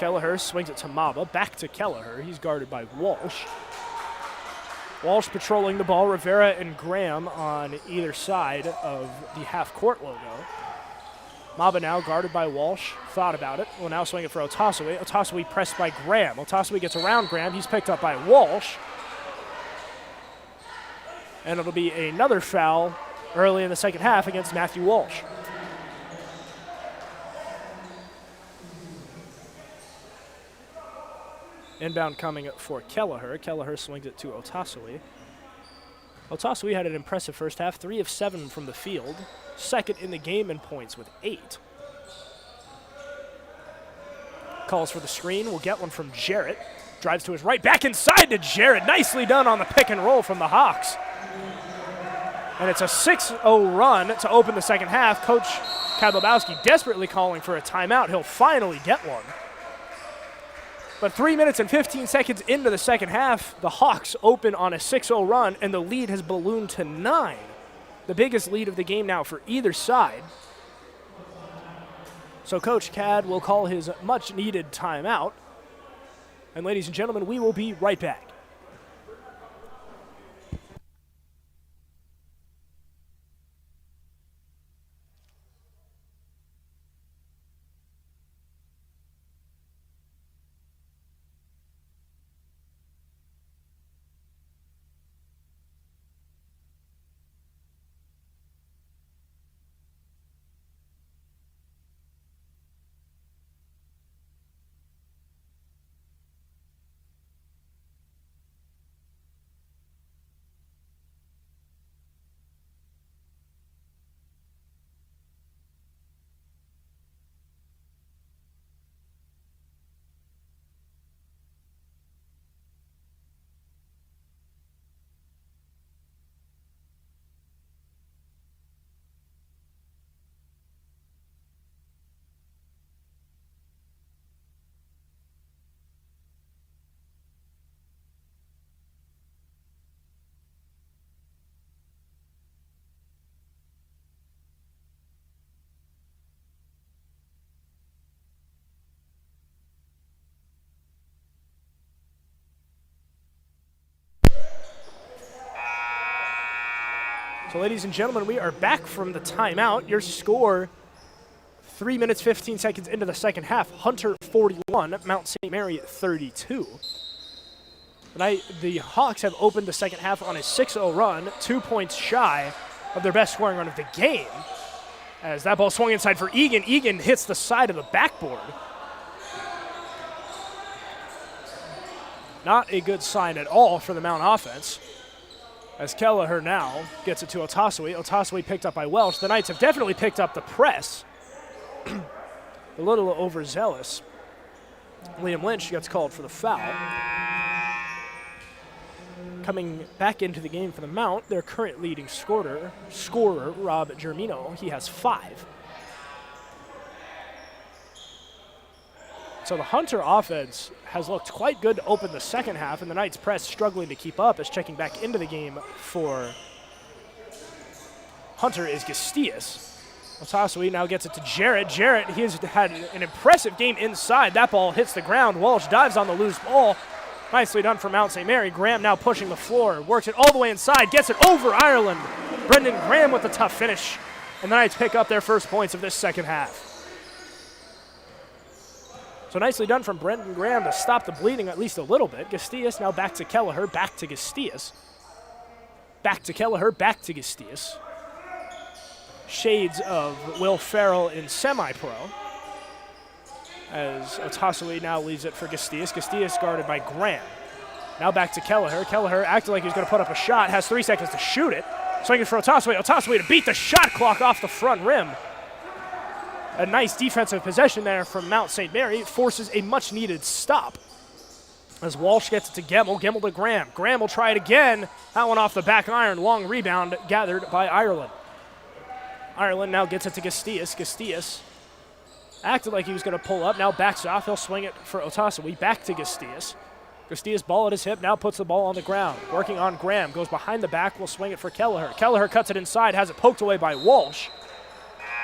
Kelleher swings it to Maba. Back to Kelleher. He's guarded by Walsh. Walsh patrolling the ball. Rivera and Graham on either side of the half-court logo. Maba now guarded by Walsh. Thought about it. Will now swing it for Otasui. Otasui pressed by Graham. Otasui gets around Graham. He's picked up by Walsh. And it'll be another foul early in the second half against Matthew Walsh. Inbound coming for Kelleher. Kelleher swings it to Otasui. Otasui had an impressive first half, 3 of 7 from the field. Second in the game in points with 8. Calls for the screen. We'll get one from Jarrett. Drives to his right. Back inside to Jarrett. Nicely done on the pick and roll from the Hawks. And it's a 6-0 run to open the second half. Coach Kadlubowski desperately calling for a timeout. He'll finally get one. But 3 minutes and 15 seconds into the second half, the Hawks open on a 6-0 run, and the lead has ballooned to 9. The biggest lead of the game now for either side. So Coach Cad will call his much-needed timeout. And ladies and gentlemen, we will be right back. So ladies and gentlemen, we are back from the timeout. Your score, 3 minutes, 15 seconds into the second half. Hunter 41, Mount St. Mary 32. Tonight, the Hawks have opened the second half on a 6-0 run, 2 points shy of their best scoring run of the game. As that ball swung inside for Egan. Egan hits the side of the backboard. Not a good sign at all for the Mount offense. As Kelleher now gets it to Otasui. Otasui picked up by Welsh. The Knights have definitely picked up the press. A little overzealous. Liam Lynch gets called for the foul. Coming back into the game for the Mount, their current leading scorer Rob Germino. He has 5. So the Hunter offense has looked quite good to open the second half, and the Knights press struggling to keep up as checking back into the game for Hunter is Gastias. Otasui now gets it to Jarrett. Jarrett, he has had an impressive game inside. That ball hits the ground. Walsh dives on the loose ball. Nicely done for Mount St. Mary. Graham now pushing the floor, works it all the way inside, gets it over Ireland. Brendan Graham with a tough finish, and the Knights pick up their first points of this second half. So nicely done from Brendan Graham to stop the bleeding at least a little bit. Gastias now back to Kelleher, back to Gastias. Back to Kelleher, back to Gastias. Shades of Will Ferrell in semi-pro. As Otasui now leaves it for Gastias. Gastias guarded by Graham. Now back to Kelleher. Kelleher acted like he was going to put up a shot, has 3 seconds to shoot it. Swinging for Otasui. Otasui to beat the shot clock off the front rim. A nice defensive possession there from Mount St. Mary. Forces a much-needed stop. As Walsh gets it to Gemmel. Gemmel to Graham. Graham will try it again. That one off the back iron. Long rebound gathered by Ireland. Ireland now gets it to Gastias. Gastias acted like he was going to pull up. Now backs off. He'll swing it for Otasui. Back to Gastias. Gastias ball at his hip. Now puts the ball on the ground. Working on Graham. Goes behind the back. Will swing it for Kelleher. Kelleher cuts it inside. Has it poked away by Walsh.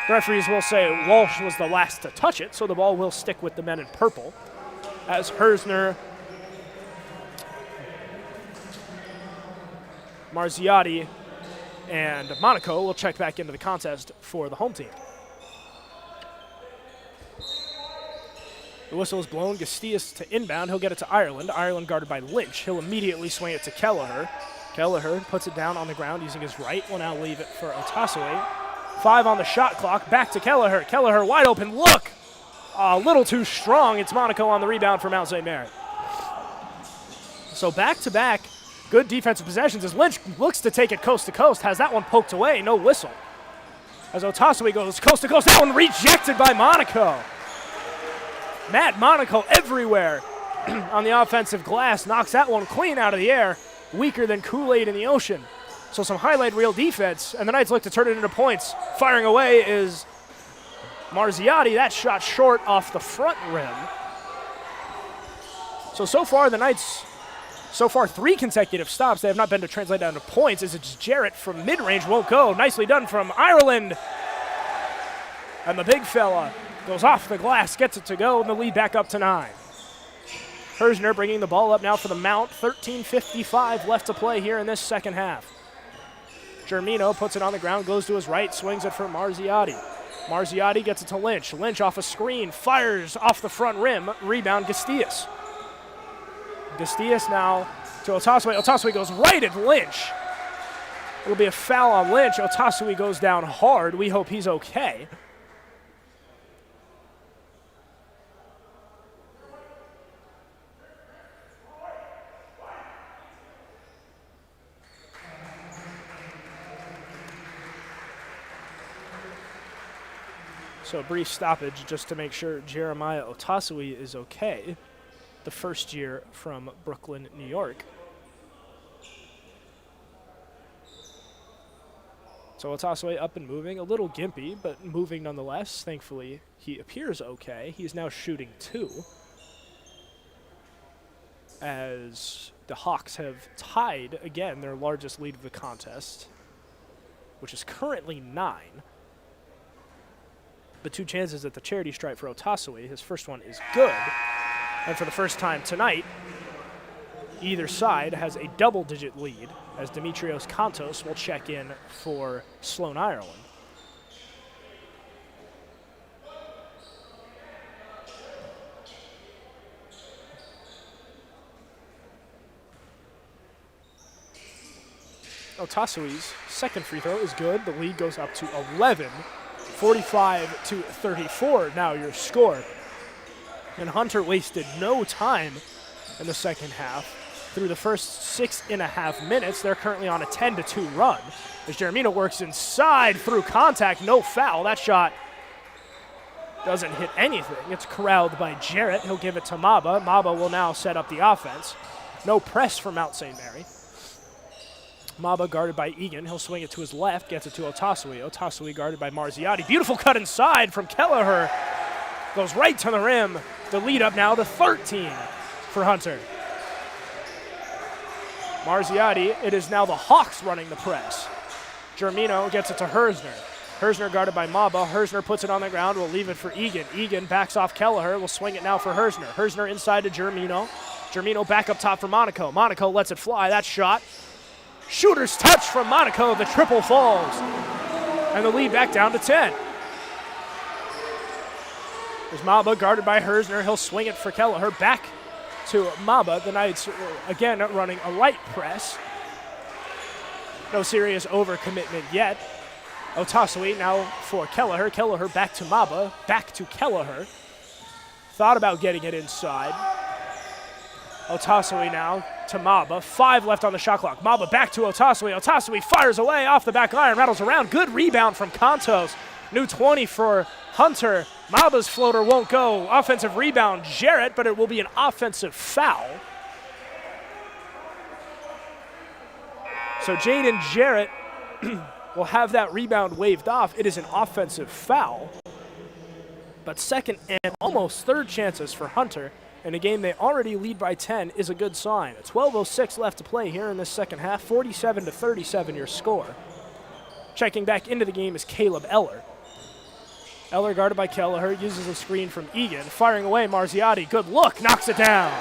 The referees will say Walsh was the last to touch it, so the ball will stick with the men in purple. as Herzner, Marziotti, and Monaco will check back into the contest for the home team. The whistle is blown. Gastias to inbound. He'll get it to Ireland. Ireland guarded by Lynch. He'll immediately swing it to Kelleher. Kelleher puts it down on the ground using his right. Will now leave it for Otasaway. 5 on the shot clock. Back to Kelleher. Kelleher wide open. Look! A little too strong. It's Monaco on the rebound for Mount St. Mary. So back-to-back good defensive possessions as Lynch looks to take it coast to coast. Has that one poked away. No whistle. As Otasaway goes coast to coast. That one rejected by Monaco. Matt Monaco everywhere on the offensive glass. Knocks that one clean out of the air. Weaker than Kool-Aid in the ocean. So some highlight reel defense, and the Knights look to turn it into points. Firing away is Marziotti. That shot short off the front rim. So far the Knights, 3 consecutive stops. They have not been to translate down to points as it's Jarrett from mid-range won't go. Nicely done from Ireland. And the big fella goes off the glass, gets it to go, and the lead back up to 9. Herzner bringing the ball up now for the Mount. 13:55 left to play here in this second half. Germino puts it on the ground, goes to his right, swings it for Marziotti. Marziotti gets it to Lynch. Lynch off a screen, fires off the front rim. Rebound, Gastias. Gastias now to Otasaway. Otasaway goes right at Lynch. It'll be a foul on Lynch. Otasaway goes down hard. We hope he's okay. So a brief stoppage just to make sure Jeremiah Otasaway is okay. The first year from Brooklyn, New York. So Otasaway up and moving, a little gimpy, but moving nonetheless. Thankfully, he appears okay. He is now shooting 2. As the Hawks have tied, again, their largest lead of the contest, which is currently 9. The 2 chances at the charity stripe for Otasaway. His first one is good. And for the first time tonight, either side has a double-digit lead as Dimitrios Kantos will check in for Sloan, Ireland. Otasaway's second free throw is good. The lead goes up to 11. 45-34 now your score. And Hunter wasted no time in the second half. Through the first 6.5 minutes, they're currently on a 10-2 run. As Jeremino works inside through contact, no foul. That shot doesn't hit anything. It's corralled by Jarrett. He'll give it to Maba. Maba will now set up the offense. No press from Mount St. Mary. Maba guarded by Egan. He'll swing it to his left, gets it to Otasaway. Otasaway guarded by Marziotti. Beautiful cut inside from Kelleher. Goes right to the rim. The lead up now to 13 for Hunter. Marziotti, it is now the Hawks running the press. Germino gets it to Herzner. Herzner guarded by Maba. Herzner puts it on the ground. Will leave it for Egan. Egan backs off Kelleher. Will swing it now for Herzner. Herzner inside to Germino. Germino back up top for Monaco. Monaco lets it fly. That shot. Shooter's touch from Monaco. The triple falls. And the lead back down to 10. There's Maba guarded by Herzner. He'll swing it for Kelleher. Back to Maba. The Knights again running a light press. No serious overcommitment yet. Otasaway now for Kelleher. Kelleher back to Maba. Back to Kelleher. Thought about getting it inside. Otasaway now to Maba. 5 left on the shot clock. Maba back to Otasaway. Otasaway fires away off the back iron. Rattles around. Good rebound from Kantos. New 20 for Hunter. Maba's floater won't go. Offensive rebound, Jarrett, but it will be an offensive foul. So Jaden Jarrett will have that rebound waved off. It is an offensive foul. But second and almost third chances for Hunter. In a game they already lead by 10 is a good sign. 12:06 left to play here in this second half. 47-37 your score. Checking back into the game is Caleb Eller. Eller guarded by Kelleher, uses a screen from Egan. Firing away, Marziotti, good look, knocks it down.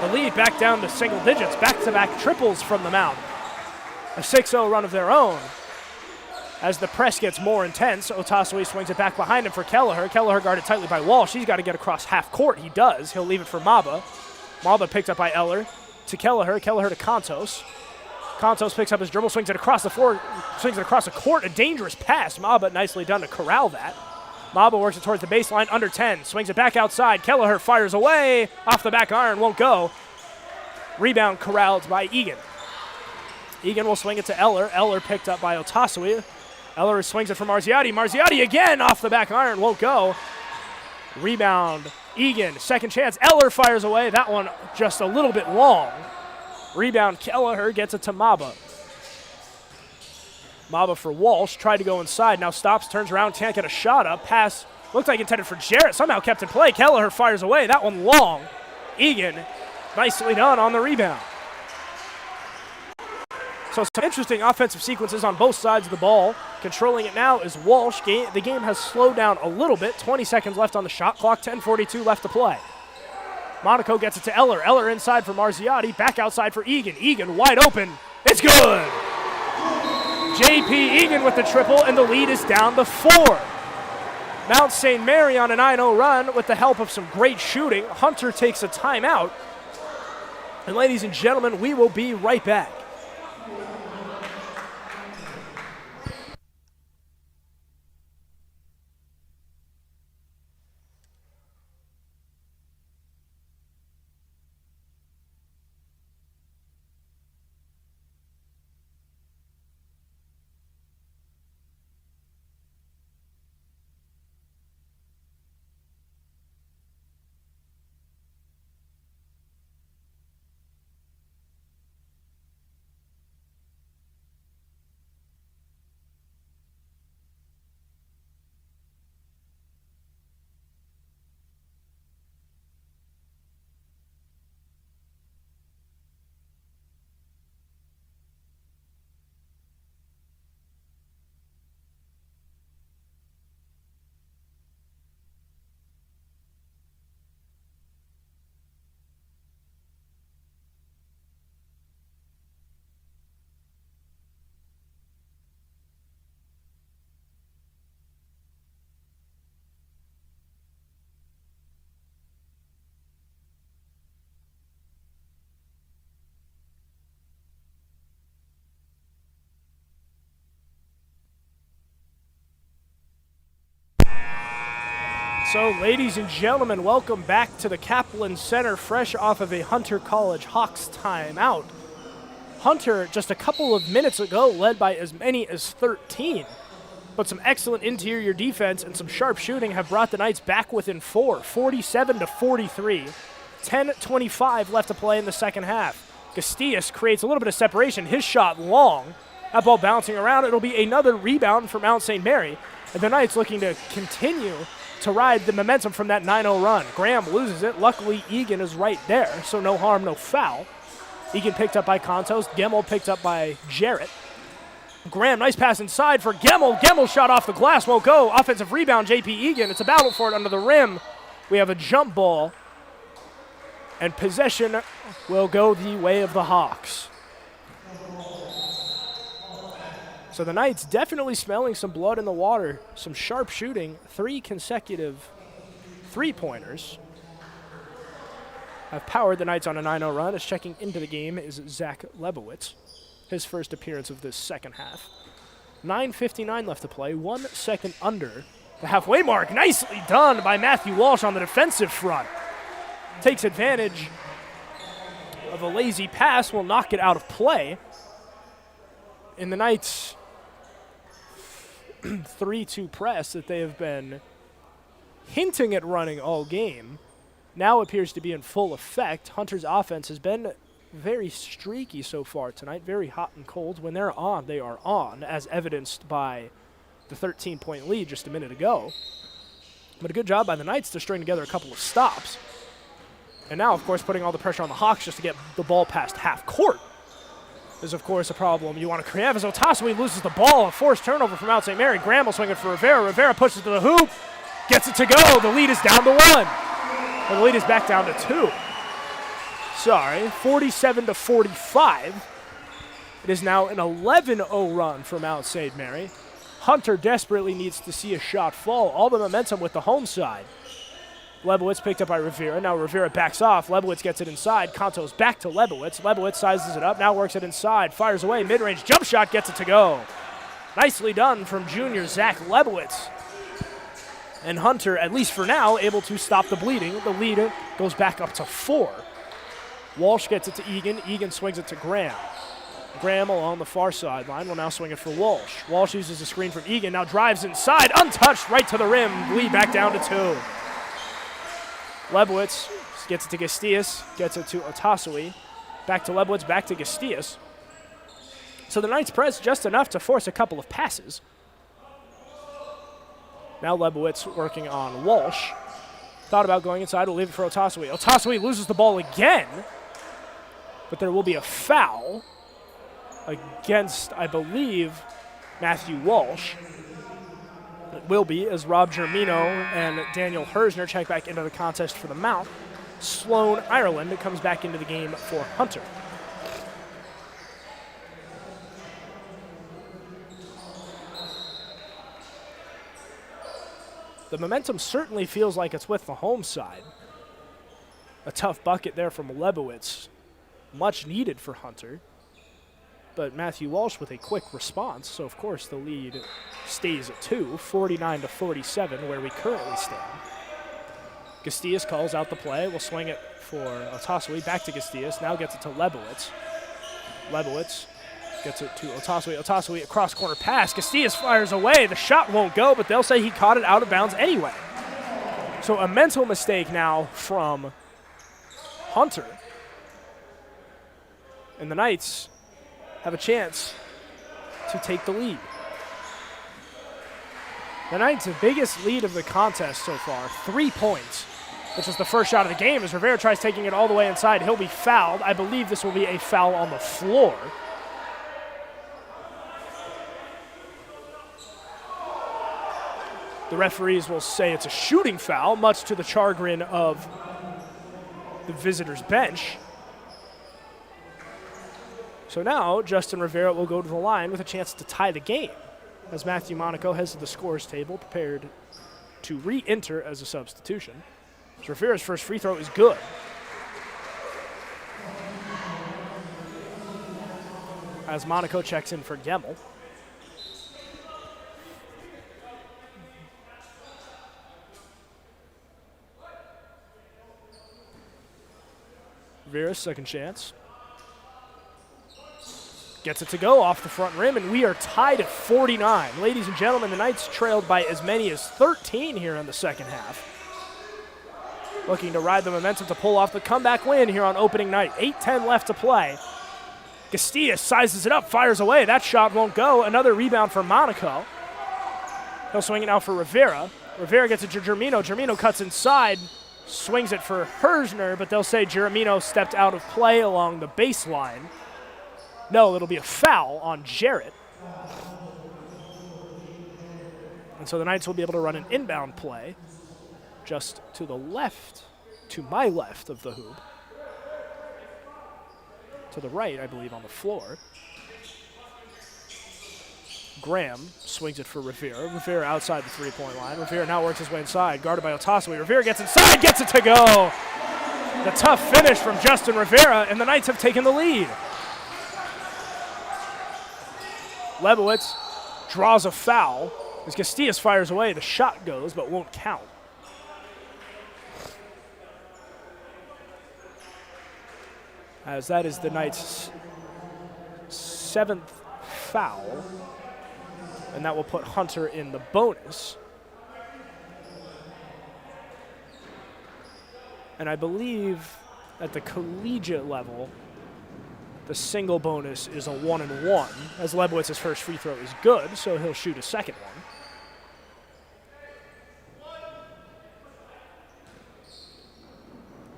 The lead back down to single digits, back-to-back triples from the Mountain. A 6-0 run of their own. As the press gets more intense, Otasui swings it back behind him for Kelleher. Kelleher guarded tightly by Walsh. He's got to get across half court. He does. He'll leave it for Maba. Maba picked up by Eller to Kelleher. Kelleher to Kontos. Kontos picks up his dribble, swings it across the floor, swings it across the court. A dangerous pass. Maba nicely done to corral that. Maba works it towards the baseline, under 10. Swings it back outside. Kelleher fires away. Off the back iron, won't go. Rebound corralled by Egan. Egan will swing it to Eller. Eller picked up by Otasui. Eller swings it for Marziotti. Marziotti again off the back iron, won't go. Rebound, Egan, second chance. Eller fires away. That one just a little bit long. Rebound, Kelleher gets it to Maba. Maba for Walsh, tried to go inside, now stops, turns around, can't get a shot up. Pass looked like intended for Jarrett, somehow kept in play. Kelleher fires away, that one long. Egan, nicely done on the rebound. So some interesting offensive sequences on both sides of the ball. Controlling it now is Walsh. The game has slowed down a little bit. 20 seconds left on the shot clock, 10:42 left to play. Monaco gets it to Eller. Eller inside for Marziotti, back outside for Egan. Egan wide open. It's good! J.P. Egan with the triple, and the lead is down to 4. Mount St. Mary on a 9-0 run with the help of some great shooting. Hunter takes a timeout. And ladies and gentlemen, we will be right back. So, ladies and gentlemen, welcome back to the Kaplan Center, fresh off of a Hunter College Hawks timeout. Hunter, just a couple of minutes ago, led by as many as 13. But some excellent interior defense and some sharp shooting have brought the Knights back within 4, 47-43. 10:25 left to play in the second half. Casillas creates a little bit of separation. His shot long. That ball bouncing around. It'll be another rebound for Mount St. Mary. And the Knights looking to continue to ride the momentum from that 9-0 run. Graham loses it. Luckily, Egan is right there, so no harm, no foul. Egan picked up by Kontos. Gemmel picked up by Jarrett. Graham, nice pass inside for Gemmel. Gemmel shot off the glass, won't go. Offensive rebound, J.P. Egan. It's a battle for it under the rim. We have a jump ball, and possession will go the way of the Hawks. So the Knights definitely smelling some blood in the water, some sharp shooting, 3 consecutive three-pointers have powered the Knights on a 9-0 run. As checking into the game is Zach Lebowitz, his first appearance of this second half. 9:59 left to play, 1 second under the halfway mark. Nicely done by Matthew Walsh on the defensive front. Takes advantage of a lazy pass, will knock it out of play. In the Knights' 3-2 press that they have been hinting at running all game now appears to be in full effect. Hunter's offense has been very streaky so far tonight, very hot and cold. When they're on, they are on, as evidenced by the 13-point lead just a minute ago. But a good job by the Knights to string together a couple of stops. And now, of course, putting all the pressure on the Hawks just to get the ball past half court. is, of course, a problem you want to create. As Otasui loses the ball, a forced turnover from Mount St. Mary. Graham will swing it for Rivera. Rivera pushes to the hoop, gets it to go. The lead is down to 1. Or the lead is back down to 2. Sorry, 47-45. It is now an 11-0 run for Mount St. Mary. Hunter desperately needs to see a shot fall. All the momentum with the home side. Lebowitz picked up by Rivera. Now Rivera backs off. Lebowitz gets it inside. Conto's back to Lebowitz. Lebowitz sizes it up. Now works it inside. Fires away. Mid-range jump shot gets it to go. Nicely done from junior Zach Lebowitz. And Hunter, at least for now, able to stop the bleeding. The lead goes back up to 4. Walsh gets it to Egan. Egan swings it to Graham. Graham along the far sideline will now swing it for Walsh. Walsh uses a screen from Egan. Now drives inside. Untouched right to the rim. Lead back down to 2. Lebowitz gets it to Gastias, gets it to Otasui. Back to Lebowitz, back to Gastias. So the Knights press just enough to force a couple of passes. Now Lebowitz working on Walsh. Thought about going inside, will leave it for Otasui. Otasui loses the ball again, but there will be a foul against, I believe, Matthew Walsh. It will be, as Rob Germino and Daniel Hersner check back into the contest for the Mount. Sloan Ireland comes back into the game for Hunter. The momentum certainly feels like it's with the home side. A tough bucket there from Lebowitz. Much needed for Hunter. But Matthew Walsh with a quick response, so of course the lead stays at 2, 49-47, where we currently stand. Gastias calls out the play. We'll swing it for Otasui. Back to Gastias. Now gets it to Lebowitz. Lebowitz gets it to Otasui. Otasui, a cross-corner pass. Gastias fires away. The shot won't go, but they'll say he caught it out of bounds anyway. So a mental mistake now from Hunter. And the Knights have a chance to take the lead. The Knights' biggest lead of the contest so far, 3 points, which was the first shot of the game. As Rivera tries taking it all the way inside, he'll be fouled. I believe this will be a foul on the floor. The referees will say it's a shooting foul, much to the chagrin of the visitors' bench. So now, Justin Rivera will go to the line with a chance to tie the game as Matthew Monaco heads to the scores table, prepared to re-enter as a substitution. So Rivera's first free throw is good. As Monaco checks in for Gemmel. Rivera's second chance. Gets it to go off the front rim, and we are tied at 49. Ladies and gentlemen, the Knights trailed by as many as 13 here in the second half. Looking to ride the momentum to pull off the comeback win here on opening night. 8:10 left to play. Gastias sizes it up, fires away. That shot won't go. Another rebound for Monaco. He'll swing it now for Rivera. Rivera gets it to Germino. Germino cuts inside, swings it for Hersner, but they'll say Germino stepped out of play along the baseline. No, it'll be a foul on Jarrett. And so the Knights will be able to run an inbound play just to the left, to my left of the hoop. To the right, I believe, on the floor. Graham swings it for Rivera. Rivera outside the three-point line. Rivera now works his way inside, guarded by Otasui. Rivera gets inside, gets it to go. The tough finish from Justin Rivera, and the Knights have taken the lead. Lebowitz draws a foul as Gastias fires away. The shot goes, but won't count. As that is the Knights' 7th foul, and that will put Hunter in the bonus. And I believe at the collegiate level, the single bonus is a 1-and-1, as Lebowitz's first free throw is good, so he'll shoot a second one.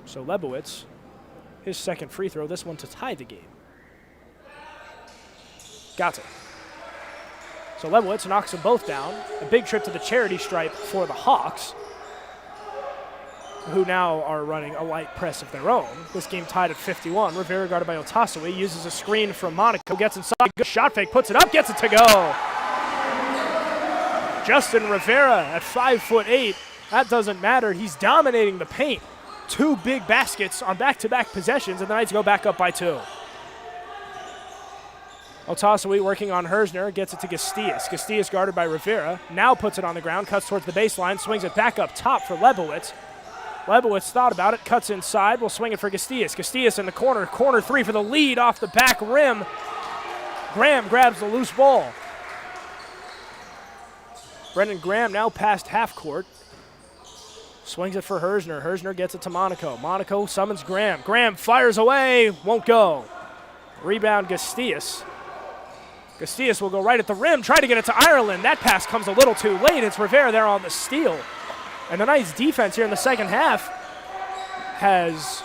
So Lebowitz, his second free throw, this one to tie the game. Got it. So Lebowitz knocks them both down. A big trip to the charity stripe for the Hawks, who now are running a light press of their own. This game tied at 51. Rivera, guarded by Otasowie, uses a screen from Monaco, gets inside, good shot fake, puts it up, gets it to go. Justin Rivera at 5'8". That doesn't matter. He's dominating the paint. 2 big baskets on back-to-back possessions, and the Knights go back up by 2. Otasowie working on Hersner, gets it to Gastias. Gastias guarded by Rivera, now puts it on the ground, cuts towards the baseline, swings it back up top for Lebowitz. Lebowitz thought about it, cuts inside, will swing it for Gastias. Gastias in the corner, corner 3 for the lead off the back rim. Graham grabs the loose ball. Brendan Graham now past half court. Swings it for Hersner. Hersner gets it to Monaco. Monaco summons Graham. Graham fires away, won't go. Rebound Gastias. Gastias will go right at the rim, try to get it to Ireland. That pass comes a little too late. It's Rivera there on the steal. And the Knights' defense here in the second half has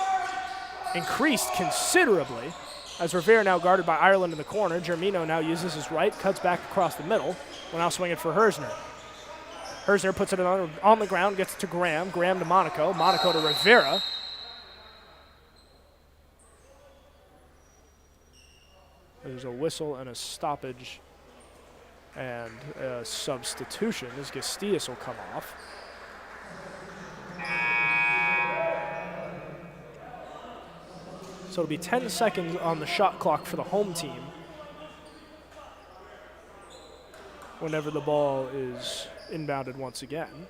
increased considerably, as Rivera now guarded by Ireland in the corner. Germino now uses his right, cuts back across the middle. Will now swing it for Hersner. Hersner puts it on the ground, gets it to Graham. Graham to Monaco. Monaco to Rivera. There's a whistle and a stoppage and a substitution as Gastias will come off. So it'll be 10 seconds on the shot clock for the home team whenever the ball is inbounded once again.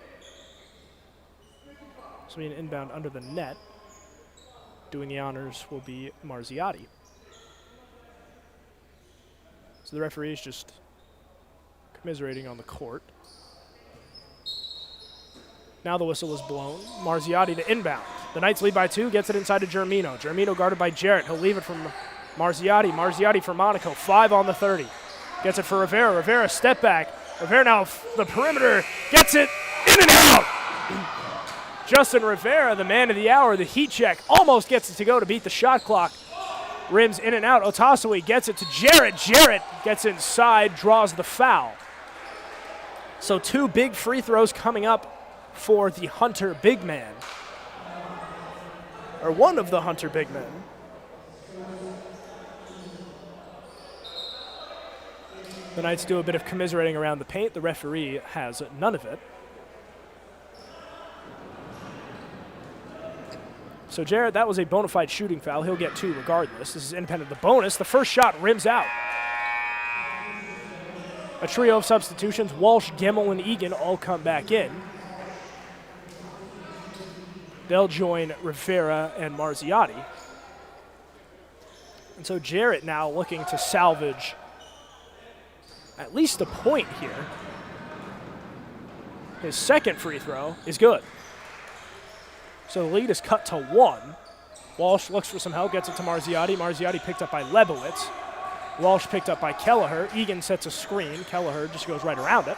So an inbound under the net. Doing the honors will be Marziotti. So the referee is just commiserating on the court. Now the whistle is blown. Marziotti to inbound. The Knights lead by 2, gets it inside to Germino. Germino guarded by Jarrett. He'll leave it from Marziotti. Marziotti for Monaco. 5 on the 30. Gets it for Rivera. Rivera step back. Rivera now the perimeter. Gets it in and out. Justin Rivera, the man of the hour, the heat check. Almost gets it to go to beat the shot clock. Rims in and out. Otasowie gets it to Jarrett. Jarrett gets inside, draws the foul. So 2 big free throws coming up for the Hunter big man. Or one of the Hunter big men. The Knights do a bit of commiserating around the paint. The referee has none of it. So Jarrett, that was a bona fide shooting foul. He'll get 2 regardless. This is independent of the bonus. The first shot rims out. A trio of substitutions. Walsh, Gemmel, and Egan all come back in. They'll join Rivera and Marziotti. And so Jarrett now looking to salvage at least a point here. His second free throw is good. So the lead is cut to 1. Walsh looks for some help, gets it to Marziotti. Marziotti picked up by Lebowitz. Walsh picked up by Kelleher. Egan sets a screen. Kelleher just goes right around it.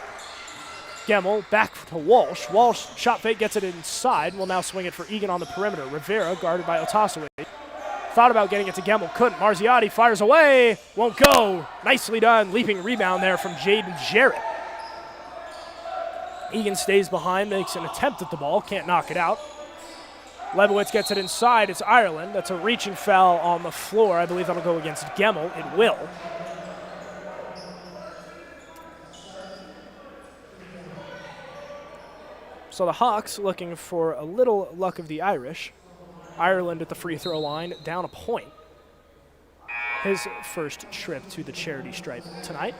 Gemmel back to Walsh. Walsh shot fake, gets it inside. Will now swing it for Egan on the perimeter. Rivera guarded by Otasowie. Thought about getting it to Gemmel, couldn't. Marziotti fires away, won't go. Nicely done, leaping rebound there from Jaden Jarrett. Egan stays behind, makes an attempt at the ball, can't knock it out. Lebowitz gets it inside, it's Ireland. That's a reaching foul on the floor. I believe that'll go against Gemmel, it will. So the Hawks looking for a little luck of the Irish. Ireland at the free throw line, down a point. His first trip to the charity stripe tonight.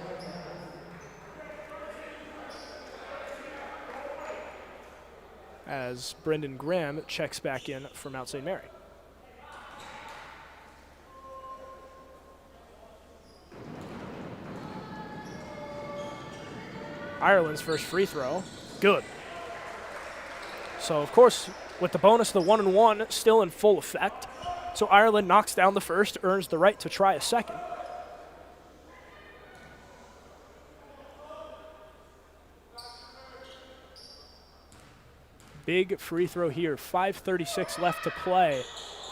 As Brendan Graham checks back in for Mount St. Mary. Ireland's first free throw, good. So, of course, with the bonus, the 1-and-1 still in full effect. So Ireland knocks down the first, earns the right to try a second. Big free throw here, 5:36 left to play.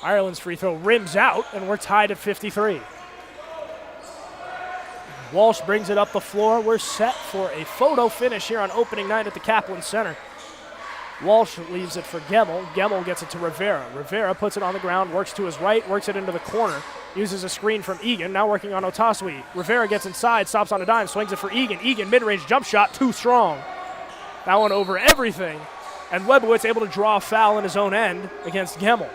Ireland's free throw rims out, and we're tied at 53. Walsh brings it up the floor. We're set for a photo finish here on opening night at the Kaplan Center. Walsh leaves it for Gemmel. Gemmel gets it to Rivera. Rivera puts it on the ground, works to his right, works it into the corner, uses a screen from Egan, now working on Otasui. Rivera gets inside, stops on a dime, swings it for Egan. Egan, mid-range jump shot, too strong. That one over everything. And Lebowitz able to draw a foul in his own end against Gemmel.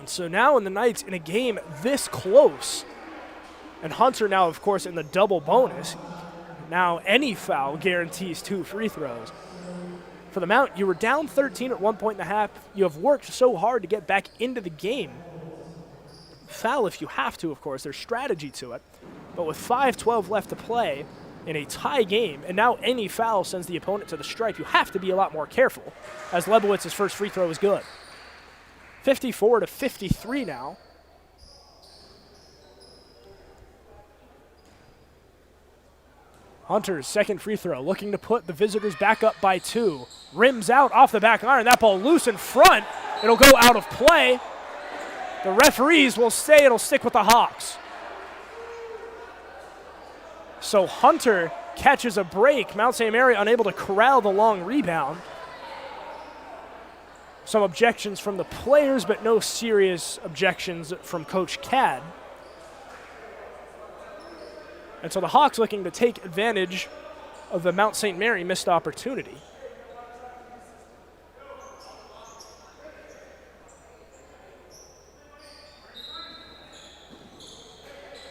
And so now in the Knights, in a game this close, and Hunter now, of course, in the double bonus, now any foul guarantees 2 free throws. For the Mount, you were down 13 at 1 point and a half. You have worked so hard to get back into the game. Foul if you have to, of course. There's strategy to it. But with 5:12 left to play in a tie game, and now any foul sends the opponent to the stripe, you have to be a lot more careful, as Lebowitz's first free throw is good. 54-53 now. Hunter's second free throw, looking to put the visitors back up by 2. Rims out off the back iron. That ball loose in front. It'll go out of play. The referees will say it'll stick with the Hawks. So Hunter catches a break. Mount St. Mary unable to corral the long rebound. Some objections from the players, but no serious objections from Coach Cad. And so the Hawks looking to take advantage of the Mount St. Mary missed opportunity.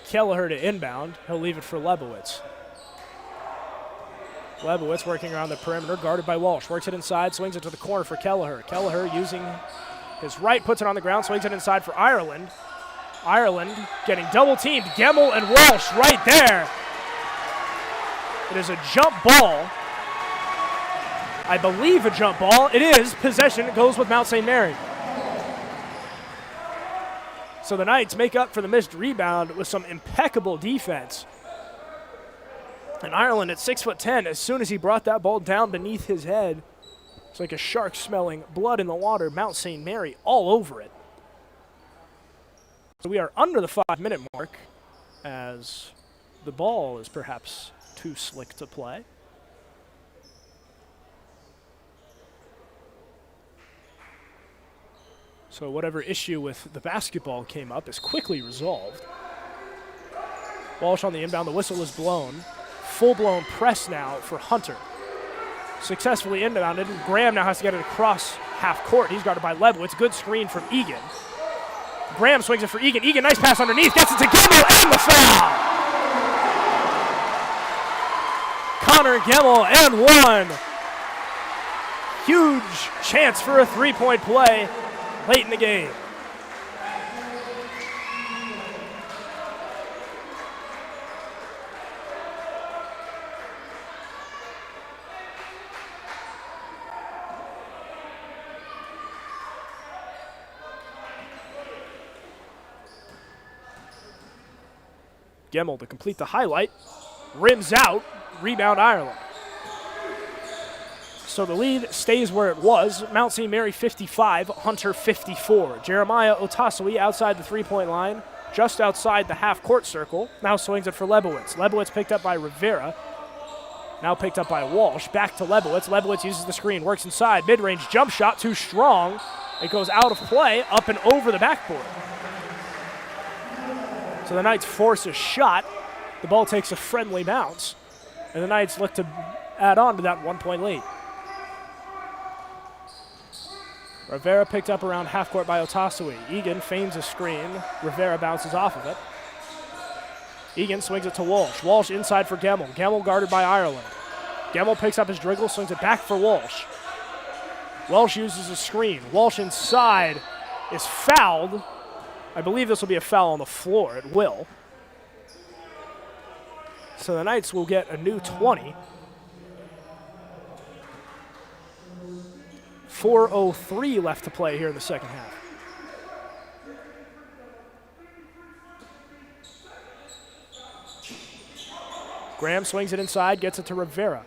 Kelleher to inbound. He'll leave it for Lebowitz. Lebowitz working around the perimeter, guarded by Walsh. Works it inside, swings it to the corner for Kelleher. Kelleher using his right, puts it on the ground, swings it inside for Ireland. Ireland getting double teamed. Gemmel and Walsh right there. It is a jump ball. I believe a jump ball. It is. Possession goes with Mount St. Mary. So the Knights make up for the missed rebound with some impeccable defense. And Ireland at 6'10", as soon as he brought that ball down beneath his head, it's like a shark smelling blood in the water. Mount St. Mary all over it. So we are under the 5-minute mark, as the ball is perhaps too slick to play. So whatever issue with the basketball came up is quickly resolved. Walsh on the inbound, the whistle is blown. Full-blown press now for Hunter. Successfully inbounded. Graham now has to get it across half court. He's guarded by Lebowitz. Good screen from Egan. Graham swings it for Egan. Egan, nice pass underneath. Gets it to Gemmel and the foul. Connor Gemmel and one. Huge chance for a three-point play late in the game. Gemmel to complete the highlight. Rims out. Rebound Ireland. So the lead stays where it was. Mount St. Mary 55, Hunter 54. Jeremiah Otasui outside the three-point line, just outside the half-court circle. Now swings it for Lebowitz. Lebowitz picked up by Rivera. Now picked up by Walsh. Back to Lebowitz. Lebowitz uses the screen, works inside. Mid-range jump shot, too strong. It goes out of play, up and over the backboard. So the Knights force a shot. The ball takes a friendly bounce. And the Knights look to add on to that 1 point lead. Rivera picked up around half court by Otasui. Egan feigns a screen. Rivera bounces off of it. Egan swings it to Walsh. Walsh inside for Gemmel. Gemmel guarded by Ireland. Gemmel picks up his dribble, swings it back for Walsh. Walsh uses a screen. Walsh inside is fouled. I believe this will be a foul on the floor. It will. So the Knights will get a new 20. 4:03 left to play here in the second half. Graham swings it inside, gets it to Rivera.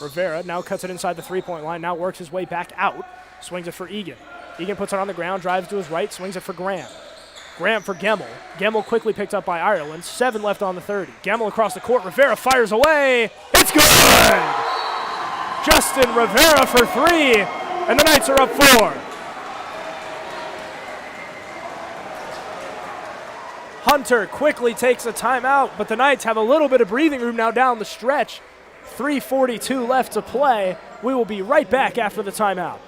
Rivera now cuts it inside the three-point line, now works his way back out, swings it for Egan. Egan puts it on the ground, drives to his right, swings it for Graham. Graham for Gemmel. Gemmel quickly picked up by Ireland. 7 left on the 30. Gemmel across the court. Rivera fires away. It's good! Justin Rivera for 3, and the Knights are up 4. Hunter quickly takes a timeout, but the Knights have a little bit of breathing room now down the stretch. 3:42 left to play. We will be right back after the timeout.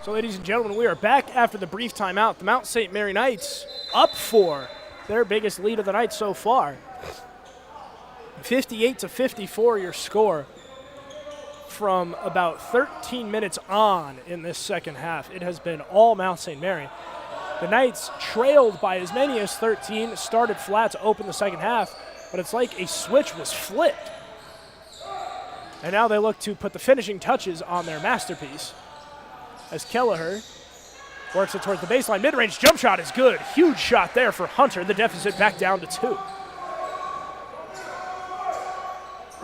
So, ladies and gentlemen, we are back after the brief timeout. The Mount St. Mary Knights up 4, their biggest lead of the night so far. 58-54 your score from about 13 minutes on in this second half. It has been all Mount St. Mary. The Knights trailed by as many as 13, started flat to open the second half, but it's like a switch was flipped. And now they look to put the finishing touches on their masterpiece, as Kelleher works it towards the baseline. Mid-range jump shot is good. Huge shot there for Hunter. The deficit back down to 2.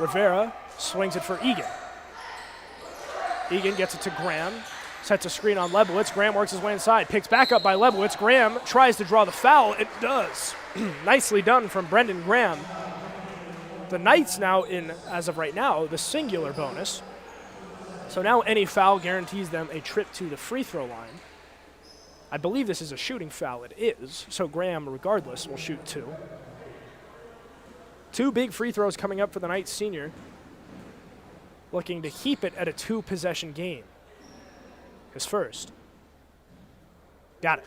Rivera swings it for Egan. Egan gets it to Graham. Sets a screen on Lebowitz. Graham works his way inside. Picks back up by Lebowitz. Graham tries to draw the foul. It does. Nicely done from Brendan Graham. The Knights now in, as of right now, the singular bonus. So now any foul guarantees them a trip to the free throw line. I believe this is a shooting foul. It is. So Graham, regardless, will shoot 2. 2 big free throws coming up for the Knights senior. Looking to keep it at a 2-possession game. His first. Got it.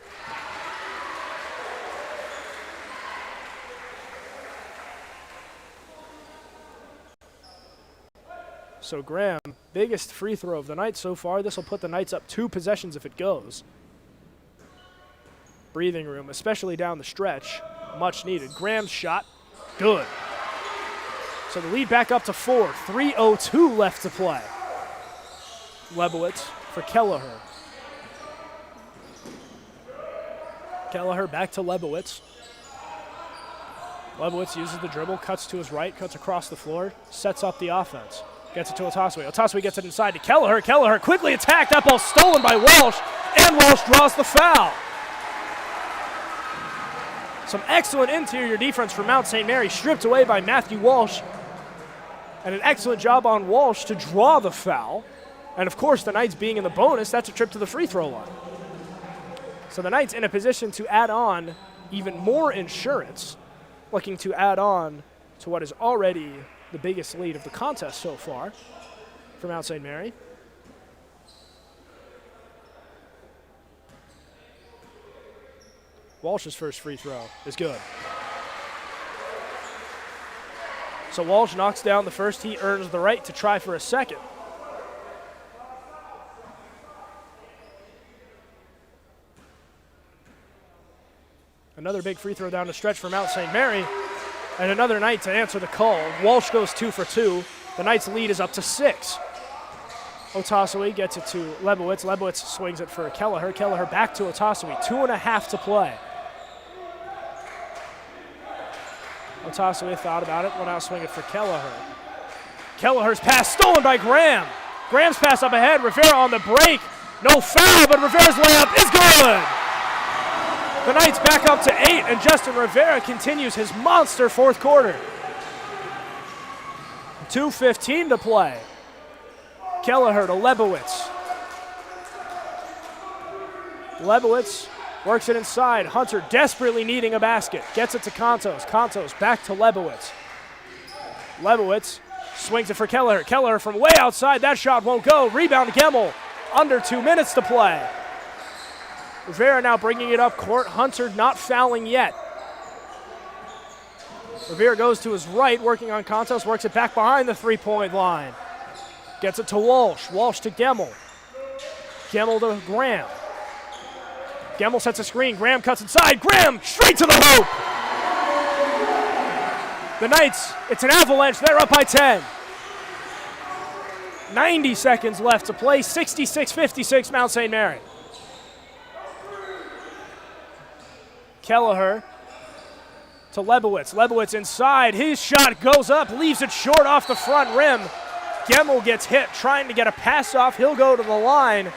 So Graham, biggest free throw of the night so far. This will put the Knights up 2 possessions if it goes. Breathing room, especially down the stretch. Much needed. Graham's shot, good. So the lead back up to 4. 3:02 left to play. Lebowitz for Kelleher. Kelleher back to Lebowitz. Lebowitz uses the dribble, cuts to his right, cuts across the floor, sets up the offense. Gets it to Otaswe. Otaswe gets it inside to Kelleher. Kelleher quickly attacked. That ball stolen by Walsh, and Walsh draws the foul. Some excellent interior defense for Mount St. Mary, stripped away by Matthew Walsh. And an excellent job on Walsh to draw the foul. And of course, the Knights being in the bonus, that's a trip to the free throw line. So the Knights in a position to add on even more insurance, looking to add on to what is already the biggest lead of the contest so far for Mount St. Mary. Walsh's first free throw is good. So Walsh knocks down the first. He earns the right to try for a second. Another big free throw down the stretch for Mount St. Mary. And another Knight to answer the call. Walsh goes 2 for 2. The Knights' lead is up to 6. Otaswe gets it to Lebowitz. Lebowitz swings it for Kelleher. Kelleher back to Otaswe. 2.5 to play. Otaswe thought about it, will now swing it for Kelleher. Kelleher's pass stolen by Graham. Graham's pass up ahead. Rivera on the break. No foul, but Rivera's layup is good. The Knights back up to 8, and Justin Rivera continues his monster fourth quarter. 2:15 to play. Kelleher to Lebowitz. Lebowitz works it inside. Hunter desperately needing a basket. Gets it to Kontos. Kontos back to Lebowitz. Lebowitz swings it for Kelleher. Kelleher from way outside. That shot won't go. Rebound Gemmel. Under 2 minutes to play. Rivera now bringing it up court. Hunter not fouling yet. Rivera goes to his right, working on Contos, works it back behind the three-point line. Gets it to Walsh. Walsh to Gemmel. Gemmel to Graham. Gemmel sets a screen. Graham cuts inside. Graham straight to the hoop. The Knights, it's an avalanche. They're up by 10. 90 seconds left to play. 66-56 Mount St. Mary. Kelleher to Lebowitz. Lebowitz inside. His shot goes up, leaves it short off the front rim. Gemmel gets hit trying to get a pass off. He'll go to the line.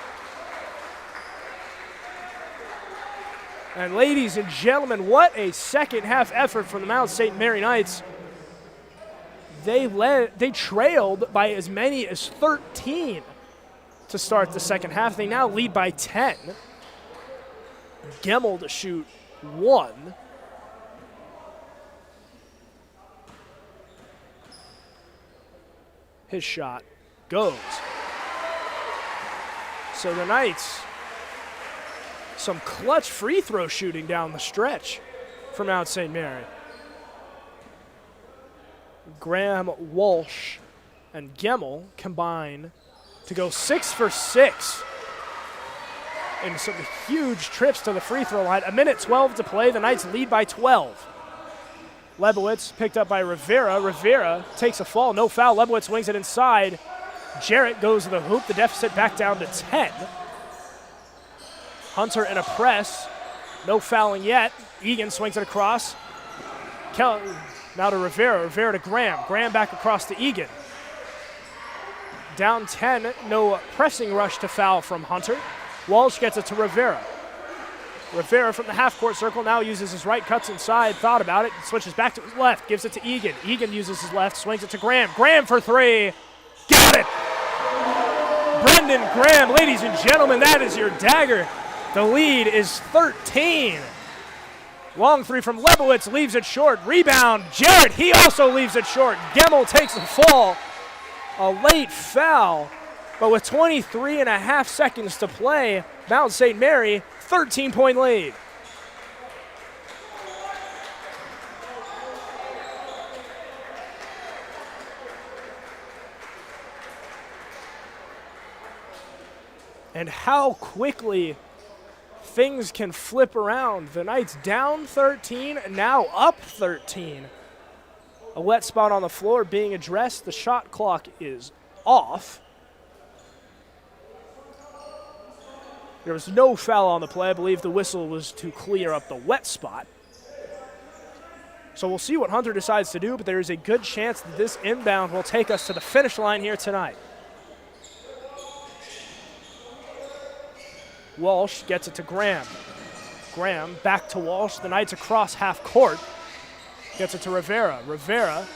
And ladies and gentlemen, what a second half effort from the Mount St. Mary Knights. They trailed by as many as 13 to start the second half. They now lead by 10. Gemmel to shoot 1. His shot goes. So the Knights, some clutch free throw shooting down the stretch for Mount St. Mary. Graham, Walsh, and Gemmel combine to go 6 for 6 in some huge trips to the free throw line. 1:12 to play. The Knights lead by 12. Lebowitz picked up by Rivera. Rivera takes a fall, no foul. Lebowitz wings it inside. Jarrett goes to the hoop. The deficit back down to 10. Hunter in a press. No fouling yet. Egan swings it across. Now to Rivera. Rivera to Graham. Graham back across to Egan. Down 10. No pressing rush to foul from Hunter. Walsh gets it to Rivera. Rivera from the half-court circle now uses his right, cuts inside, thought about it, switches back to his left, gives it to Egan. Egan uses his left, swings it to Graham. Graham for 3. Got it! Brendan Graham, ladies and gentlemen, that is your dagger. The lead is 13. Long 3 from Lebowitz, leaves it short. Rebound, Jarrett, he also leaves it short. Gemmel takes a fall. A late foul, but with 23 and a half seconds to play, Mount St. Mary, 13-point lead. And how quickly things can flip around. The Knights down 13, now up 13. A wet spot on the floor being addressed. The shot clock is off. There was no foul on the play. I believe the whistle was to clear up the wet spot. So we'll see what Hunter decides to do, but there is a good chance that this inbound will take us to the finish line here tonight. Walsh gets it to Graham. Graham back to Walsh. The Knights across half court. Gets it to Rivera. Rivera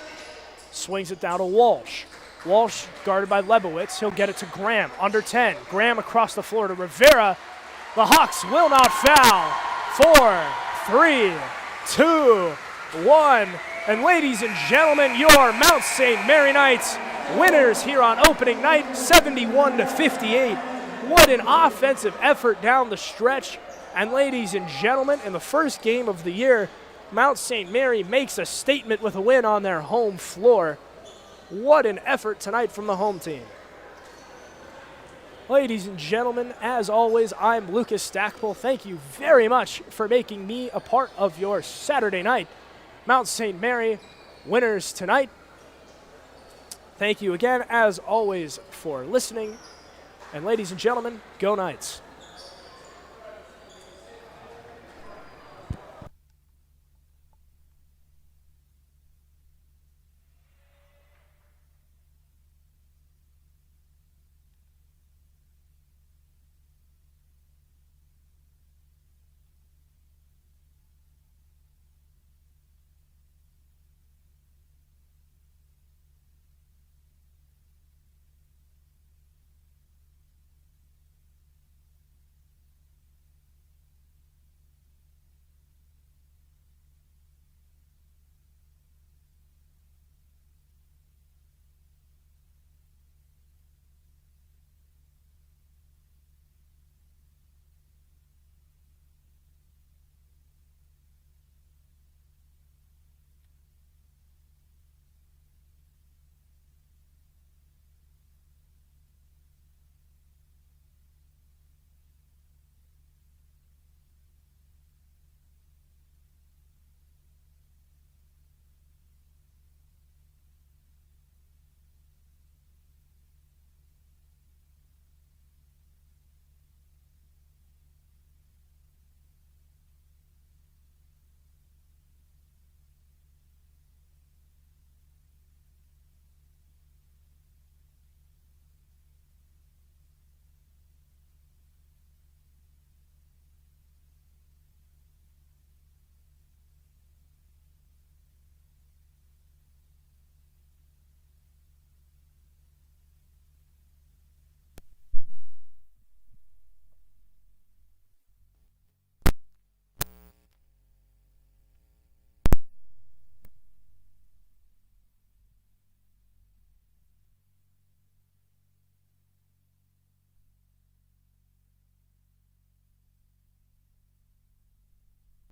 swings it down to Walsh. Walsh guarded by Lebowitz. He'll get it to Graham. Under 10. Graham across the floor to Rivera. The Hawks will not foul. 4, 3, 2, 1. And ladies and gentlemen, your Mount St. Mary Knights winners here on opening night, 71-58. What an offensive effort down the stretch. And ladies and gentlemen, in the first game of the year, Mount St. Mary makes a statement with a win on their home floor. What an effort tonight from the home team. Ladies and gentlemen, as always, I'm Lucas Stackpole. Thank you very much for making me a part of your Saturday night. Mount St. Mary winners tonight. Thank you again, as always, for listening. And ladies and gentlemen, go Knights.